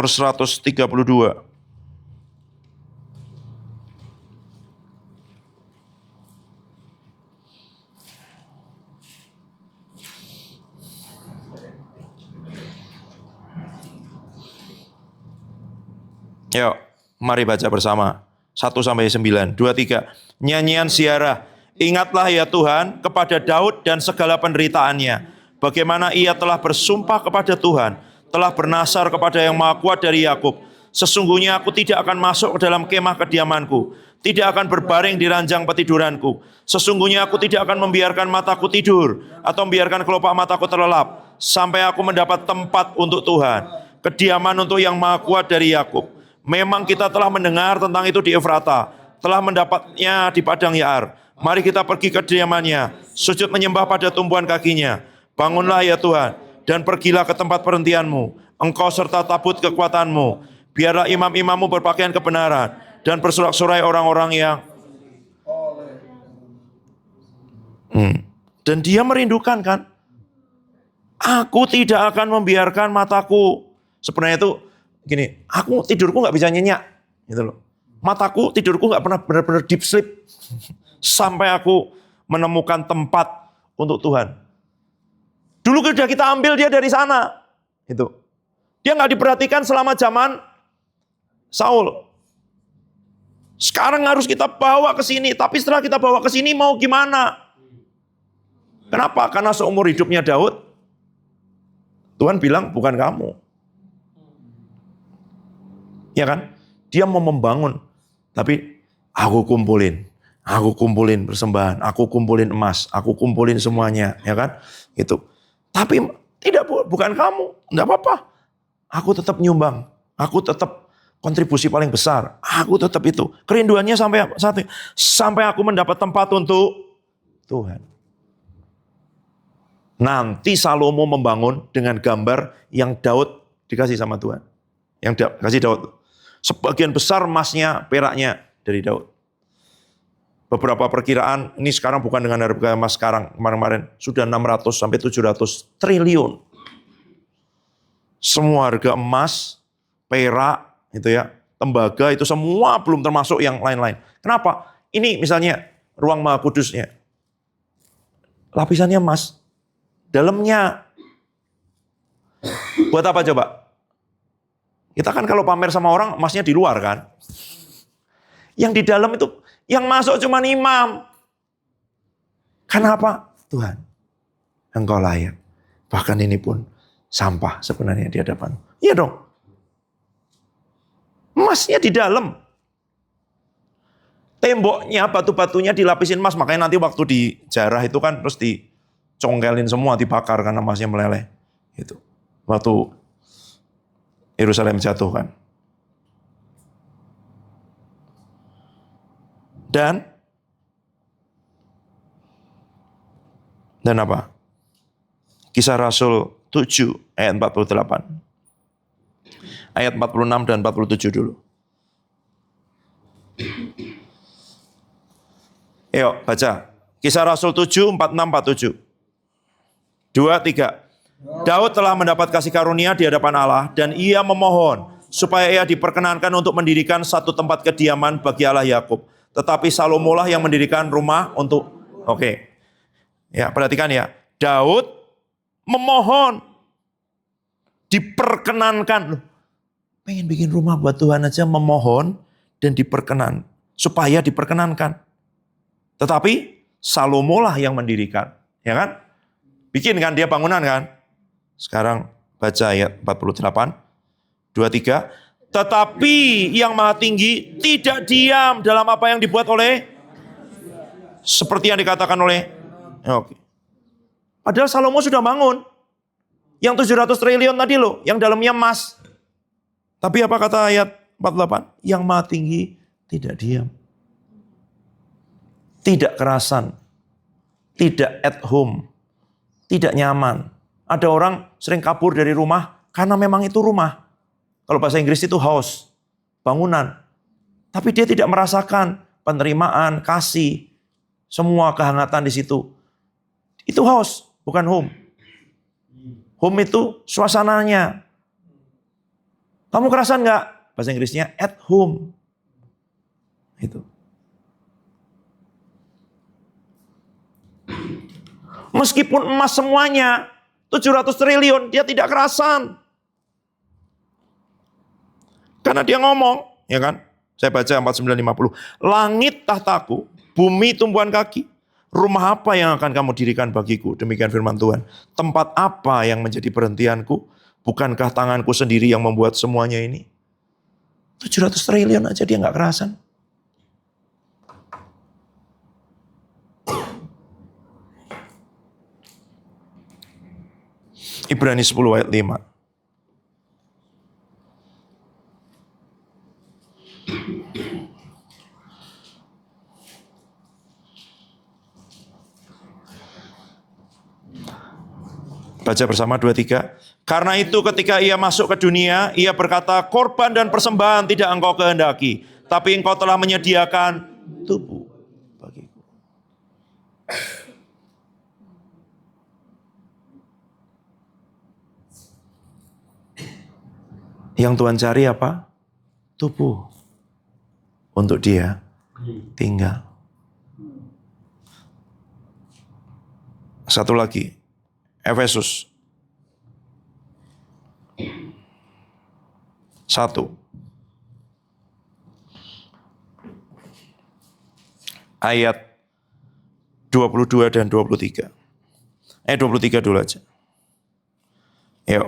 132. Yuk, mari baca bersama. 1-9, 2, 3. Nyanyian ziarah. Ingatlah ya Tuhan kepada Daud dan segala penderitaannya. Bagaimana ia telah bersumpah kepada Tuhan, telah bernasar kepada yang Maha Kuat dari Yakub. Sesungguhnya aku tidak akan masuk ke dalam kemah kediamanku, tidak akan berbaring di ranjang petiduranku. Sesungguhnya aku tidak akan membiarkan mataku tidur atau membiarkan kelopak mataku terlelap sampai aku mendapat tempat untuk Tuhan, kediaman untuk yang Maha Kuat dari Yakub. Memang kita telah mendengar tentang itu di Efrata, telah mendapatnya di padang Yaar. Mari kita pergi ke kediamannya, sujud menyembah pada tumpuan kakinya. Bangunlah ya Tuhan, dan pergilah ke tempat perhentianmu. Engkau serta tabut kekuatanmu. Biarlah imam-imammu berpakaian kebenaran, dan bersorak-sorai orang-orang yang... Dan dia merindukan kan? Aku tidak akan membiarkan mataku. Sebenarnya itu gini, aku tidurku nggak bisa nyenyak, gitu loh. Mataku tidurku nggak pernah benar-benar deep sleep sampai aku menemukan tempat untuk Tuhan. Dulu sudah kita ambil dia dari sana, Itu. Dia nggak diperhatikan selama zaman Saul. Sekarang harus kita bawa ke sini, tapi setelah kita bawa ke sini mau gimana? Kenapa? Karena seumur hidupnya Daud, Tuhan bilang bukan kamu. Ya kan? Dia mau membangun, tapi aku kumpulin persembahan, aku kumpulin emas, aku kumpulin semuanya, ya kan? Itu. Tapi tidak, bukan kamu, enggak apa-apa. Aku tetap nyumbang, aku tetap kontribusi paling besar, aku tetap itu. Kerinduannya sampai aku mendapat tempat untuk Tuhan. Nanti Salomo membangun dengan gambar yang Daud dikasih sama Tuhan. Yang dikasih Daud. Sebagian besar emasnya, peraknya dari Daud. Beberapa perkiraan, ini sekarang bukan dengan harga emas sekarang, kemarin-kemarin, sudah 600 sampai 700 triliun. Semua harga emas, perak, itu ya, tembaga, itu semua belum termasuk yang lain-lain. Kenapa? Ini misalnya ruang Maha Kudusnya. Lapisannya emas. Dalamnya. Buat apa coba? Kita kan kalau pamer sama orang, emasnya di luar kan. Yang di dalam itu, yang masuk cuma imam. Kenapa? Tuhan, Engkau layak. Bahkan ini pun sampah sebenarnya di hadapan. Iya dong. Emasnya di dalam. Temboknya, batu-batunya dilapisin emas. Makanya nanti waktu dijarah itu kan terus dicongkelin semua, dibakar karena emasnya meleleh. Itu. Waktu Yerusalem jatuh kan. Dan apa? Kisah Rasul 7 ayat 48. Ayat 46 dan 47 dulu. Ayo baca. Kisah Rasul 7, 46, 47. 2, 3. Daud telah mendapat kasih karunia di hadapan Allah dan ia memohon supaya ia diperkenankan untuk mendirikan satu tempat kediaman bagi Allah Yakub. Tetapi Salomo lah yang mendirikan rumah untuk Ya, perhatikan ya. Daud memohon diperkenankan. Loh, pengen bikin rumah buat Tuhan aja memohon dan diperkenan supaya diperkenankan. Tetapi Salomo lah yang mendirikan, ya kan? Bikin kan dia bangunan kan? Sekarang baca ayat 48, 23. Tetapi yang Maha Tinggi tidak diam dalam apa yang dibuat oleh, seperti yang dikatakan oleh, Padahal Salomo sudah bangun. Yang 700 triliun tadi loh, yang dalamnya emas. Tapi apa kata ayat 48? Yang Maha Tinggi tidak diam. Tidak kerasan. Tidak at home. Tidak nyaman. Ada orang sering kabur dari rumah karena memang itu rumah. Kalau bahasa Inggris itu house, bangunan. Tapi dia tidak merasakan penerimaan, kasih, semua kehangatan di situ. Itu house, bukan home. Home itu suasananya. Kamu kerasan nggak? Bahasa Inggrisnya at home. Itu. Meskipun emas semuanya 700 triliun, dia tidak kerasan. Karena dia ngomong, ya kan? Saya baca 4950. Langit tahtaku, bumi tumpuan kaki. Rumah apa yang akan kamu dirikan bagiku? Demikian firman Tuhan. Tempat apa yang menjadi perhentianku? Bukankah tanganku sendiri yang membuat semuanya ini? 700 triliun aja dia nggak kerasan. Ibrani 10 ayat 5. Baca bersama 2-3. Karena itu ketika ia masuk ke dunia, ia berkata, korban dan persembahan tidak engkau kehendaki, tapi engkau telah menyediakan tubuh bagiku. Yang Tuhan cari apa? Tubuh. Untuk dia tinggal. Satu lagi. Efesus 1. Ayat 22 dan 23. 23 dulu aja. Yuk,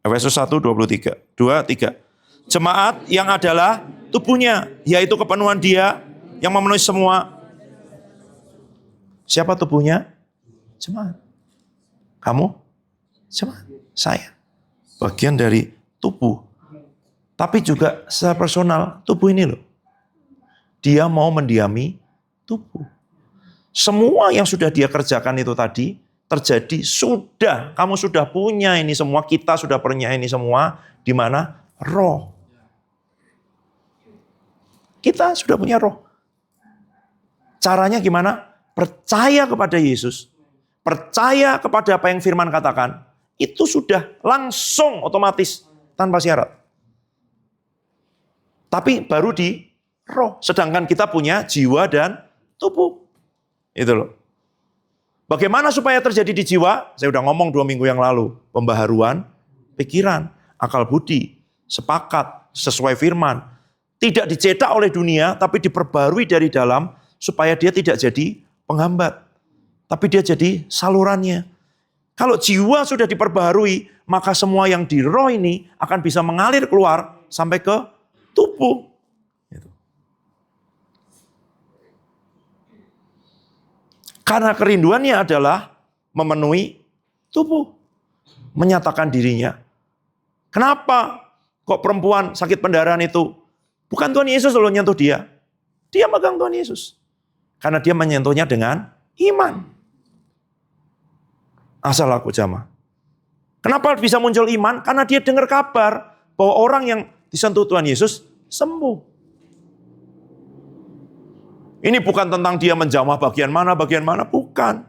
Efesus 1, 23. 2, 3. Jemaat yang adalah tubuhnya, yaitu kepenuhan Dia yang memenuhi semua. Siapa tubuhnya? Jemaat. Kamu? Jemaat. Saya. Bagian dari tubuh. Tapi juga secara personal, tubuh ini loh. Dia mau mendiami tubuh. Semua yang sudah dia kerjakan itu tadi, terjadi sudah. Kamu sudah punya ini semua, kita sudah punya ini semua. Di mana? Roh. Kita sudah punya roh. Caranya gimana? Percaya kepada Yesus. Percaya kepada apa yang firman katakan. Itu sudah langsung otomatis tanpa syarat. Tapi baru di roh. Sedangkan kita punya jiwa dan tubuh. Itu loh. Bagaimana supaya terjadi di jiwa? Saya udah ngomong 2 minggu yang lalu. Pembaharuan pikiran, akal budi, sepakat, sesuai firman. Tidak dicetak oleh dunia, tapi diperbarui dari dalam supaya dia tidak jadi penghambat. Tapi dia jadi salurannya. Kalau jiwa sudah diperbaharui, maka semua yang di roh ini akan bisa mengalir keluar sampai ke tubuh. Karena kerinduannya adalah memenuhi tubuh. Menyatakan dirinya. Kenapa kok perempuan sakit pendarahan itu? Bukan Tuhan Yesus loh nyentuh dia. Dia megang Tuhan Yesus. Karena dia menyentuhnya dengan iman. Asal aku jamaah. Kenapa bisa muncul iman? Karena dia dengar kabar bahwa orang yang disentuh Tuhan Yesus sembuh. Ini bukan tentang dia menjamah bagian mana, bukan.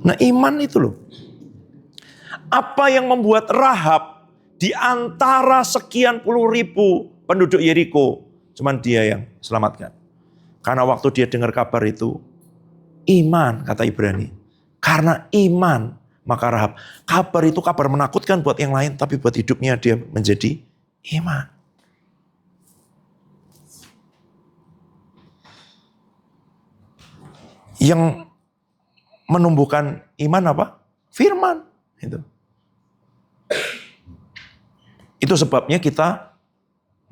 Nah, iman itu loh. Apa yang membuat Rahab di antara sekian puluh ribu penduduk Yeriko, cuman dia yang selamatkan. Karena waktu dia dengar kabar itu, iman, kata Ibrani. Karena iman, maka Rahab. Kabar itu kabar menakutkan buat yang lain, tapi buat hidupnya dia menjadi iman. Yang menumbuhkan iman apa? Firman. Itu sebabnya kita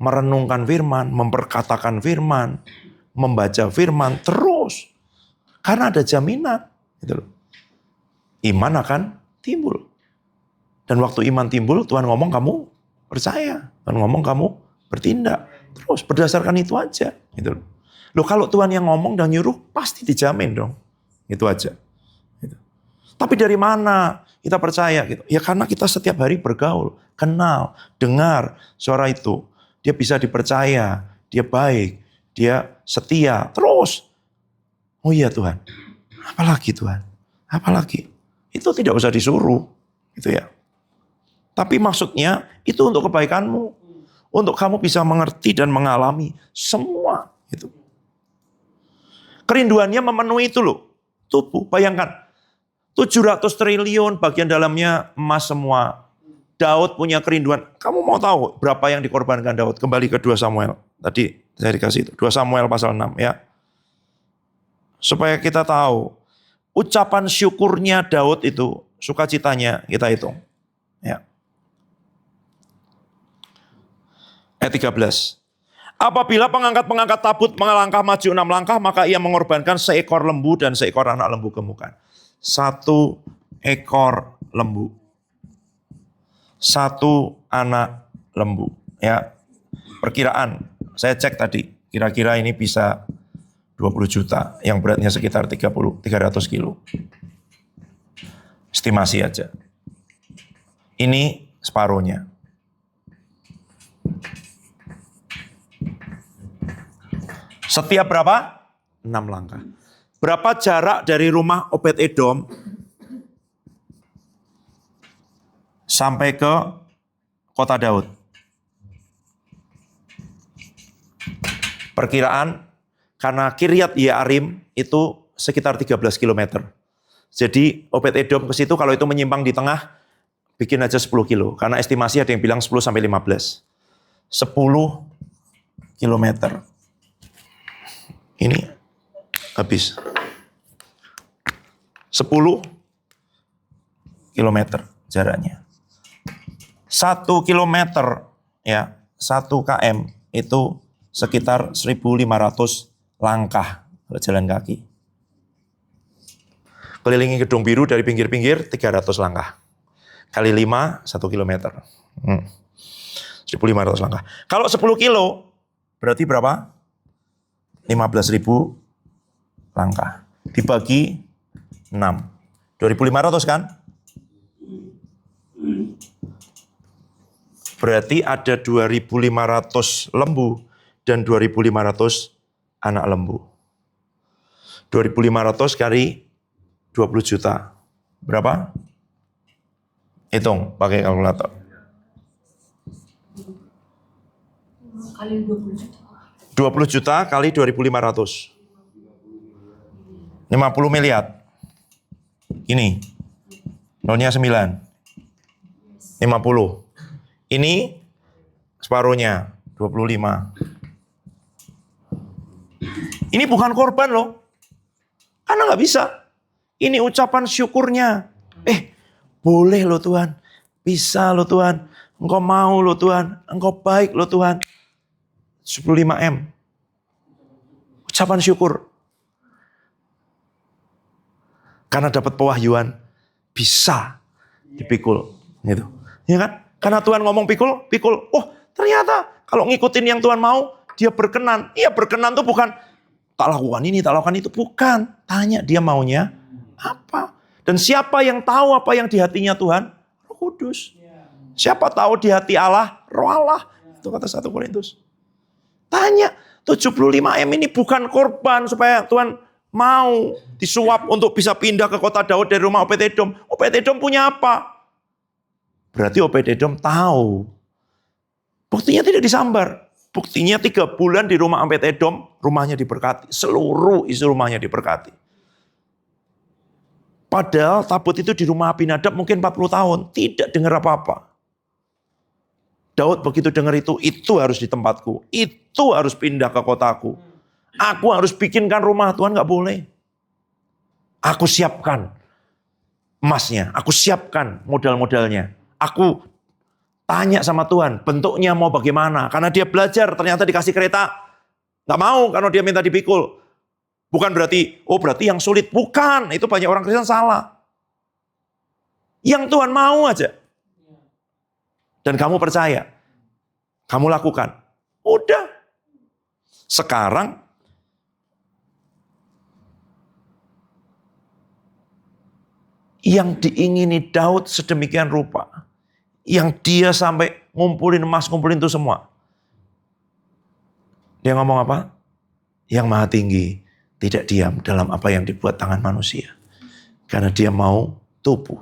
merenungkan firman, memperkatakan firman, membaca firman terus. Karena ada jaminan. Iman akan timbul. Dan waktu iman timbul, Tuhan ngomong kamu percaya. Tuhan ngomong kamu bertindak. Terus berdasarkan itu aja. Loh kalau Tuhan yang ngomong dan nyuruh, pasti dijamin dong. Itu aja. Tapi dari mana kita percaya? Ya karena kita setiap hari bergaul, kenal, dengar suara itu. Dia bisa dipercaya, dia baik, dia setia. Terus, oh iya Tuhan, apalagi Tuhan? Apalagi? Itu tidak usah disuruh. Gitu ya. Tapi maksudnya itu untuk kebaikanmu. Untuk kamu bisa mengerti dan mengalami semua. Itu. Kerinduannya memenuhi itu loh. Tubuh, bayangkan. 700 triliun bagian dalamnya emas semua. Daud punya kerinduan. Kamu mau tahu berapa yang dikorbankan Daud? Kembali ke 2 Samuel. Tadi saya dikasih itu. 2 Samuel pasal 6 ya. Supaya kita tahu. Ucapan syukurnya Daud itu. Sukacitanya kita hitung. Ya. Ayat 13. Apabila pengangkat-pengangkat tabut melangkah maju 6 langkah, maka ia mengorbankan seekor lembu dan seekor anak lembu gemukan. 1 ekor lembu. 1 anak lembu. Ya, perkiraan. Saya cek tadi. Kira-kira ini bisa 20 juta. Yang beratnya sekitar 300 kilo. Estimasi aja. Ini separuhnya. Setiap berapa? 6 langkah. Berapa jarak dari rumah Obed-Edom sampai ke kota Daud? Perkiraan, karena Kiryat Yearim itu sekitar 13 km. Jadi Obed-Edom ke situ, kalau itu menyimpang di tengah, bikin aja 10 kilo. Karena estimasi ada yang bilang 10 sampai 15. 10 kilometer. Ini habis. 10 kilometer jaraknya. 1 kilometer ya, 1 km itu sekitar 1.500 langkah kalau jalan kaki. Kelilingi Gedung Biru dari pinggir-pinggir 300 langkah. Kali 5, 1 kilometer. 1.500 langkah. Kalau 10 kilo, berarti berapa? 15.000 langkah. Dibagi 6. 2.500 kan? Berarti ada 2.500 lembu dan 2.500 anak lembu. 2.500 kali 20 juta. Berapa? Hitung pakai kalkulator. Kali 20 juta. 20 juta kali 2.500. 50 miliar. Ini. Nolnya 9. 50. Ini separuhnya 25. Ini bukan korban loh. Karena nggak bisa. Ini ucapan syukurnya. Boleh loh Tuhan. Bisa loh Tuhan. Engkau mau loh Tuhan. Engkau baik loh Tuhan. 15M. Ucapan syukur. Karena dapat pewahyuan. Bisa dipikul. Gitu. Ya kan? Karena Tuhan ngomong pikul, pikul. Oh ternyata kalau ngikutin yang Tuhan mau, dia berkenan. Iya berkenan tuh bukan tak lakukan ini, tak lakukan itu. Bukan. Tanya dia maunya apa. Dan siapa yang tahu apa yang di hatinya Tuhan? Roh Kudus. Siapa tahu di hati Allah? Roh Allah. Itu kata 1 Korintus. Tanya. 75M ini bukan korban supaya Tuhan mau disuap untuk bisa pindah ke kota Daud dari rumah Obed-Edom. Obed-Edom punya apa? Berarti Obed-Edom tahu. Buktinya tidak disambar. Buktinya 3 bulan di rumah Obed-Edom, rumahnya diberkati. Seluruh isi rumahnya diberkati. Padahal tabut itu di rumah Abinadab mungkin 40 tahun. Tidak dengar apa-apa. Daud begitu dengar itu harus di tempatku. Itu harus pindah ke kotaku. Aku harus bikinkan rumah. Tuhan gak boleh. Aku siapkan emasnya. Aku siapkan modal-modalnya. Aku tanya sama Tuhan, bentuknya mau bagaimana. Karena dia belajar, ternyata dikasih kereta. Gak mau karena dia minta dipikul. Bukan berarti, berarti yang sulit. Bukan, itu banyak orang Kristen salah. Yang Tuhan mau aja. Dan kamu percaya. Kamu lakukan. Udah. Sekarang, yang diingini Daud sedemikian rupa. Yang dia sampai ngumpulin emas, ngumpulin itu semua. Dia ngomong apa? Yang Maha Tinggi tidak diam dalam apa yang dibuat tangan manusia. Karena dia mau tubuh.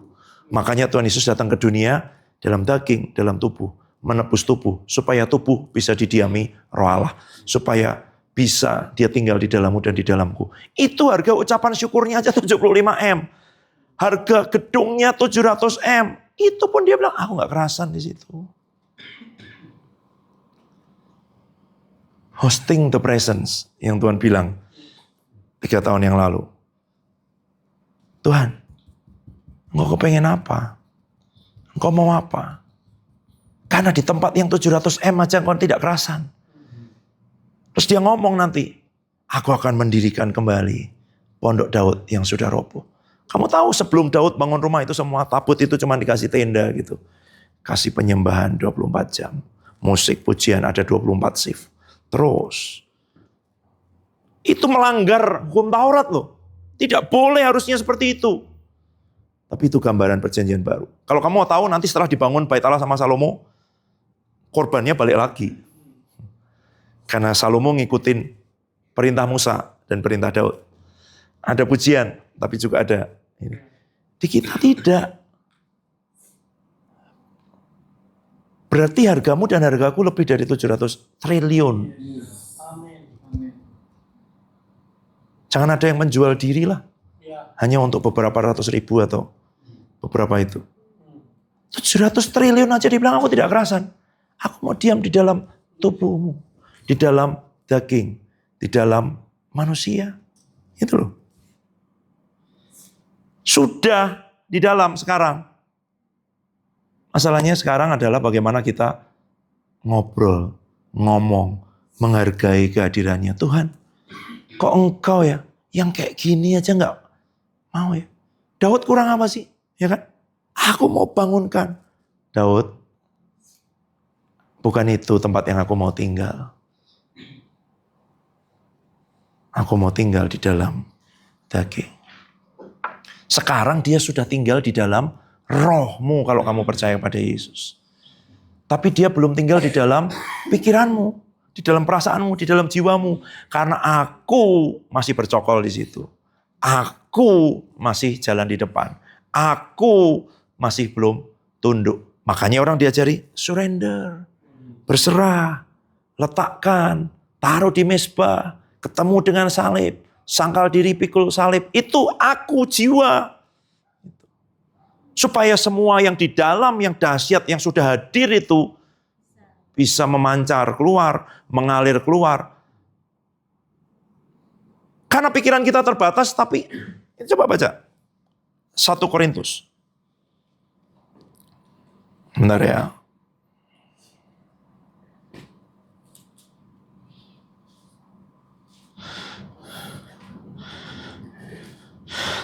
Makanya Tuhan Yesus datang ke dunia dalam daging, dalam tubuh. Menebus tubuh. Supaya tubuh bisa didiami roh Allah. Supaya bisa dia tinggal di dalammu dan di dalamku. Itu harga ucapan syukurnya aja 75M. Harga gedungnya 700M. Itu pun dia bilang, aku gak kerasan di situ. Hosting the presence yang Tuhan bilang 3 tahun yang lalu. Tuhan, engkau kepengen apa? Engkau mau apa? Karena di tempat yang 700M aja engkau tidak kerasan. Terus dia ngomong nanti, aku akan mendirikan kembali pondok Daud yang sudah roboh. Kamu tahu sebelum Daud bangun rumah itu semua tabut itu cuma dikasih tenda gitu. Kasih penyembahan 24 jam. Musik, pujian ada 24 shift. Terus. Itu melanggar hukum Taurat loh. Tidak boleh harusnya seperti itu. Tapi itu gambaran perjanjian baru. Kalau kamu mau tahu nanti setelah dibangun Bait Allah sama Salomo, korbannya balik lagi. Karena Salomo ngikutin perintah Musa dan perintah Daud. Ada pujian, tapi juga ada ini. Di kita tidak. Berarti hargamu dan hargaku lebih dari 700 triliun. Jangan ada yang menjual diri lah. Hanya untuk beberapa ratus ribu atau beberapa itu. 700 triliun aja dibilang aku tidak kerasan. Aku mau diam di dalam tubuhmu, di dalam daging, di dalam manusia. Itu loh. Sudah di dalam sekarang. Masalahnya sekarang adalah bagaimana kita ngobrol, ngomong, menghargai kehadirannya. Tuhan, kok engkau ya, yang kayak gini aja nggak mau ya. Daud kurang apa sih? Ya kan? Aku mau bangunkan. Daud, bukan itu tempat yang aku mau tinggal. Aku mau tinggal di dalam daging. Sekarang dia sudah tinggal di dalam rohmu kalau kamu percaya pada Yesus. Tapi dia belum tinggal di dalam pikiranmu, di dalam perasaanmu, di dalam jiwamu. Karena aku masih bercokol di situ. Aku masih jalan di depan. Aku masih belum tunduk. Makanya orang diajari surrender, berserah, letakkan, taruh di mezbah, ketemu dengan salib, sangkal diri pikul salib. Itu aku jiwa. Supaya semua yang di dalam, yang dahsyat, yang sudah hadir itu bisa memancar keluar, mengalir keluar. Karena pikiran kita terbatas, tapi coba baca 1 Korintus. Bentar ya.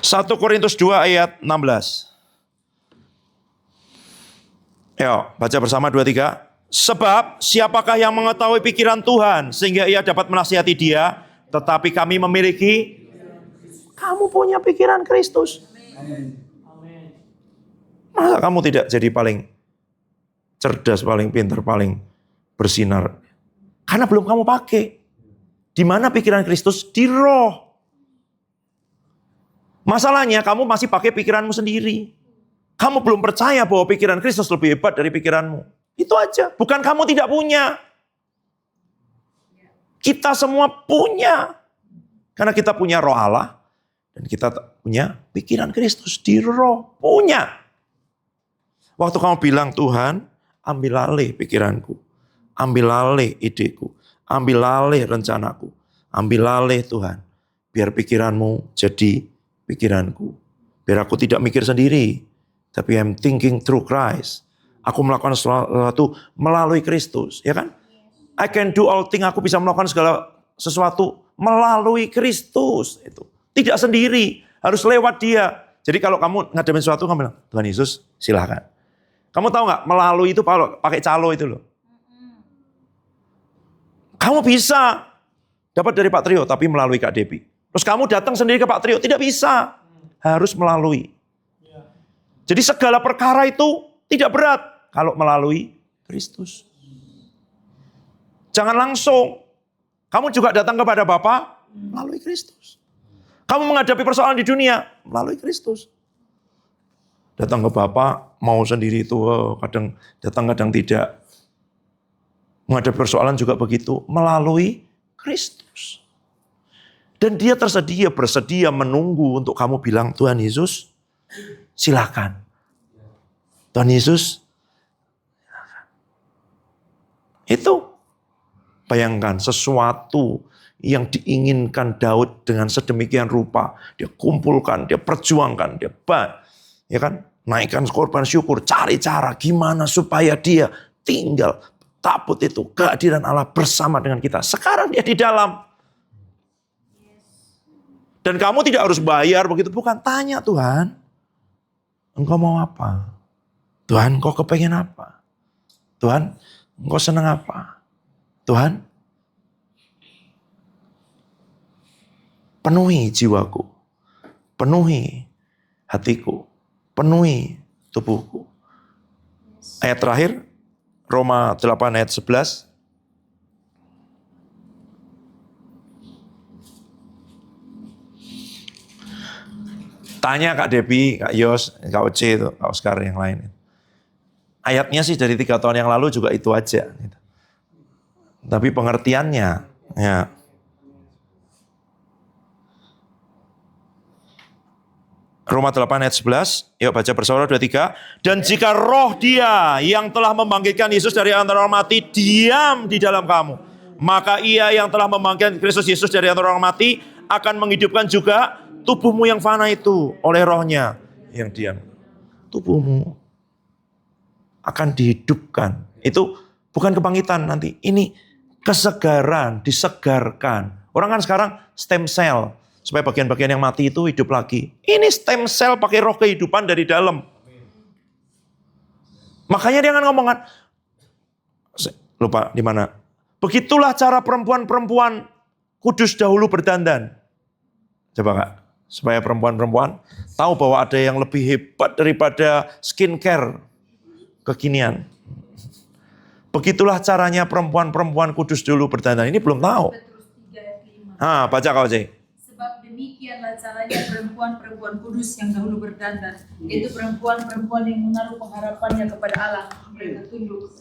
Satu Korintus 2 ayat 16. Ayo, baca bersama 2-3. Sebab siapakah yang mengetahui pikiran Tuhan sehingga ia dapat menasihati dia, tetapi kami memiliki, kamu punya pikiran Kristus. Masa kamu tidak jadi paling cerdas, paling pintar, paling bersinar? Karena belum kamu pakai. Di mana pikiran Kristus? Di roh. Masalahnya kamu masih pakai pikiranmu sendiri. Kamu belum percaya bahwa pikiran Kristus lebih hebat dari pikiranmu. Itu aja. Bukan kamu tidak punya. Kita semua punya. Karena kita punya roh Allah. Dan kita punya pikiran Kristus di roh. Punya. Waktu kamu bilang, Tuhan, ambil alih pikiranku. Ambil alih ideku. Ambil alih rencanaku. Ambil alih Tuhan. Biar pikiranmu jadi pikiranku. Biar aku tidak mikir sendiri. Tapi I'm thinking through Christ. Aku melakukan sesuatu melalui Kristus, ya kan? I can do all things, aku bisa melakukan segala sesuatu melalui Kristus. Itu tidak sendiri, harus lewat Dia. Jadi kalau kamu ngadamin sesuatu, kamu bilang, Tuhan Yesus, silahkan. Kamu tahu nggak? Melalui itu pakai calo itu loh. Kamu bisa dapat dari Pak Trio, tapi melalui Kak Debbie. Terus kamu datang sendiri ke Pak Trio, tidak bisa, harus melalui. Jadi segala perkara itu tidak berat kalau melalui Kristus. Jangan langsung. Kamu juga datang kepada Bapa melalui Kristus. Kamu menghadapi persoalan di dunia melalui Kristus. Datang ke Bapa mau sendiri itu kadang datang kadang tidak. Menghadapi persoalan juga begitu melalui Kristus. Dan Dia bersedia menunggu untuk kamu bilang, Tuhan Yesus, silakan. Tuhan Yesus, silakan. Itu bayangkan sesuatu yang diinginkan Daud dengan sedemikian rupa. Dia kumpulkan, dia perjuangkan, ya kan? Naikkan korban syukur, cari cara gimana supaya dia tinggal tabut itu kehadiran Allah bersama dengan kita. Sekarang dia di dalam. Dan kamu tidak harus bayar begitu, bukan. Tanya Tuhan, engkau mau apa? Tuhan, engkau kepengen apa? Tuhan, engkau senang apa? Tuhan, penuhi jiwaku, penuhi hatiku, penuhi tubuhku. Ayat terakhir, Roma 8 ayat 11. Tanya Kak Debbie, Kak Yos, Kak Oce, itu, Kak Oscar, yang lain. Ayatnya sih dari 3 tahun yang lalu juga itu aja. Tapi pengertiannya, ya. Roma 8 ayat 11, yuk baca bersama 2-3. Dan jika roh dia yang telah membangkitkan Yesus dari antara orang mati diam di dalam kamu, maka ia yang telah membangkitkan Kristus Yesus dari antara orang mati akan menghidupkan juga tubuhmu yang fana itu oleh rohnya yang diam. Tubuhmu akan dihidupkan. Itu bukan kebangkitan nanti, ini kesegaran, disegarkan. Orang kan sekarang stem cell, supaya bagian-bagian yang mati itu hidup lagi. Ini stem cell pakai roh kehidupan dari dalam. Makanya dia kan ngomongan, lupa di mana. Begitulah cara perempuan-perempuan kudus dahulu berdandan. Coba Kak, supaya perempuan-perempuan tahu bahwa ada yang lebih hebat daripada skincare kekinian. Begitulah caranya perempuan-perempuan kudus dulu berdandan. Ini belum tahu. Petrus 3 ayat 5. Baca kau Cik. Sebab demikianlah caranya perempuan-perempuan kudus yang dahulu berdandan, yaitu perempuan-perempuan yang menaruh pengharapannya kepada Allah. Mereka tunduk.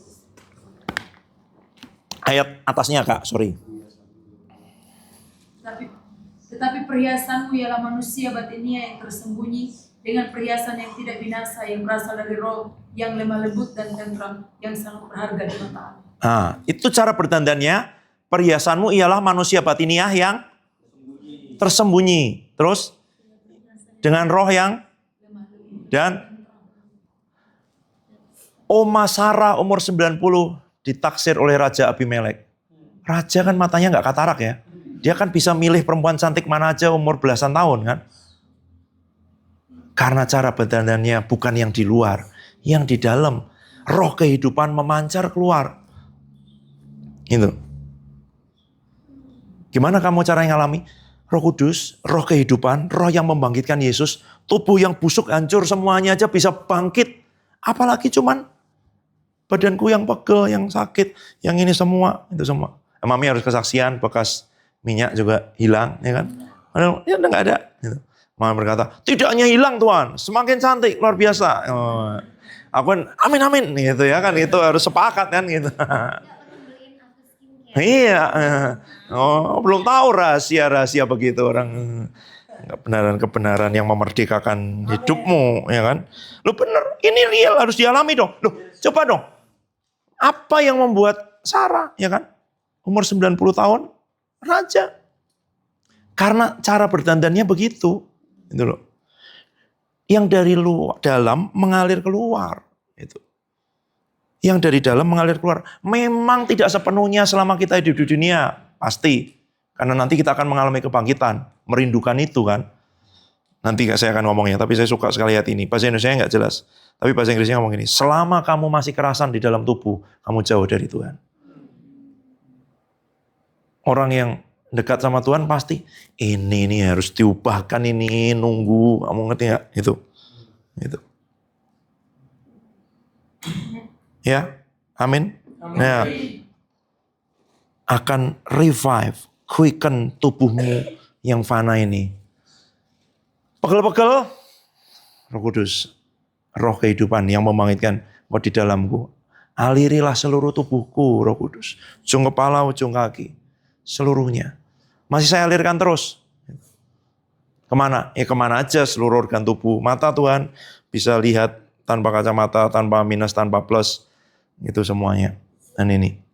Ayat atasnya Kak, sorry. Tetapi perhiasanmu ialah manusia batinia yang tersembunyi dengan perhiasan yang tidak binasa yang berasal dari roh yang lemah lembut dan tentram yang sangat berharga di mata Allah. Itu cara berdandannya. Perhiasanmu ialah manusia batiniah yang tersembunyi. Terus dengan roh yang dan Oma Sarah umur 90 ditaksir oleh Raja Abimelek. Raja kan matanya nggak katarak ya. Dia kan bisa milih perempuan cantik mana aja umur belasan tahun kan. Karena cara berdandannya bukan yang di luar, yang di dalam. Roh kehidupan memancar keluar. Gitu. Gimana kamu cara yang ngalami? Roh Kudus, roh kehidupan, roh yang membangkitkan Yesus, tubuh yang busuk hancur semuanya aja bisa bangkit. Apalagi cuman badanku yang pegel, yang sakit, yang ini semua, itu semua. Mami harus kesaksian, bekas minyak juga hilang, ya kan? Ya udah nggak ada. Gitu. Mami berkata, tidak hanya hilang Tuhan, semakin cantik, luar biasa. Aku kan, amin, gitu ya kan, itu harus sepakat kan, gitu. Iya, belum tahu rahasia-rahasia begitu orang. Kebenaran-kebenaran yang memerdekakan hidupmu, ya kan? Loh bener, ini real, harus dialami dong. Loh, coba dong. Apa yang membuat Sarah, ya kan? Umur 90 tahun, raja. Karena cara berdandannya begitu. Gitu loh. Yang dari luar, dalam mengalir keluar. Itu. Yang dari dalam mengalir keluar. Memang tidak sepenuhnya selama kita hidup di dunia. Pasti. Karena nanti kita akan mengalami kebangkitan. Merindukan itu kan. Nanti saya akan ngomongnya. Tapi saya suka sekali ayat ini. Bahasa Indonesia nggak jelas. Tapi bahasa Inggrisnya ngomong ini. Selama kamu masih kerasan di dalam tubuh. Kamu jauh dari Tuhan. Orang yang dekat sama Tuhan pasti. Ini harus diubahkan ini. Nunggu. Kamu ngerti nggak? Itu. Ya. Amin. Nah. Akan revive. Quicken tubuhmu yang fana ini. Pegel-pegel, Roh Kudus, roh kehidupan yang membangkitkan di dalamku. Alirilah seluruh tubuhku, Roh Kudus. Ujung kepala, ujung kaki, seluruhnya. Masih saya alirkan terus. Kemana? Ya kemana aja seluruh organ tubuh. Mata Tuhan bisa lihat tanpa kacamata, tanpa minus, tanpa plus. Itu semuanya. Dan ini.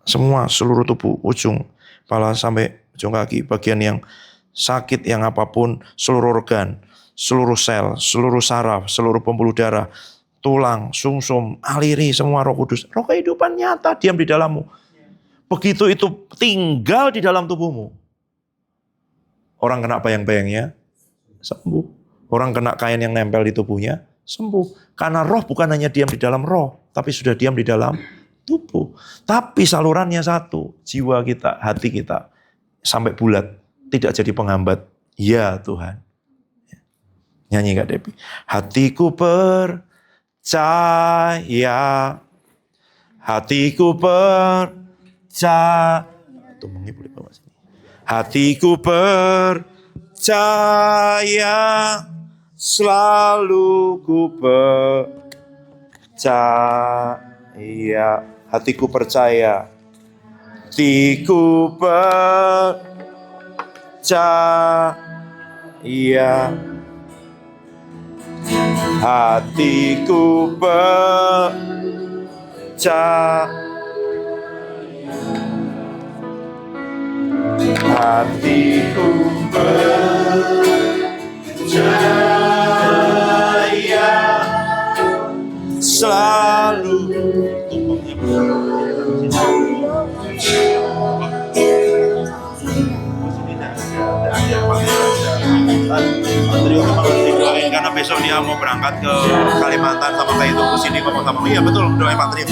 Semua seluruh tubuh, ujung kepala sampai ujung kaki, bagian yang sakit, yang apapun, seluruh organ, seluruh sel, seluruh saraf, seluruh pembuluh darah, tulang, sumsum, aliri semua Roh Kudus. Roh kehidupan nyata diam di dalammu. Begitu itu tinggal di dalam tubuhmu. Orang kena bayang-bayangnya sembuh. Orang kena kain yang nempel di tubuhnya sembuh. Karena roh bukan hanya diam di dalam roh, tapi sudah diam di dalam tubuh. Tapi salurannya satu, jiwa kita, hati kita sampai bulat, tidak jadi penghambat. Ya Tuhan. Nyanyi Kak Debbie. Hatiku percaya. Hatiku percaya. Tumbangnya boleh bawa sini. Hatiku percaya. Selalu ku percaya. Hatiku percaya. Hatiku percaya. Iya, hatiku pecah, hatiku percaya selalu. Karena besok dia mau berangkat ke Kalimantan sama kayak itu, kesini ngomong sama iya betul, doain Pak Trio.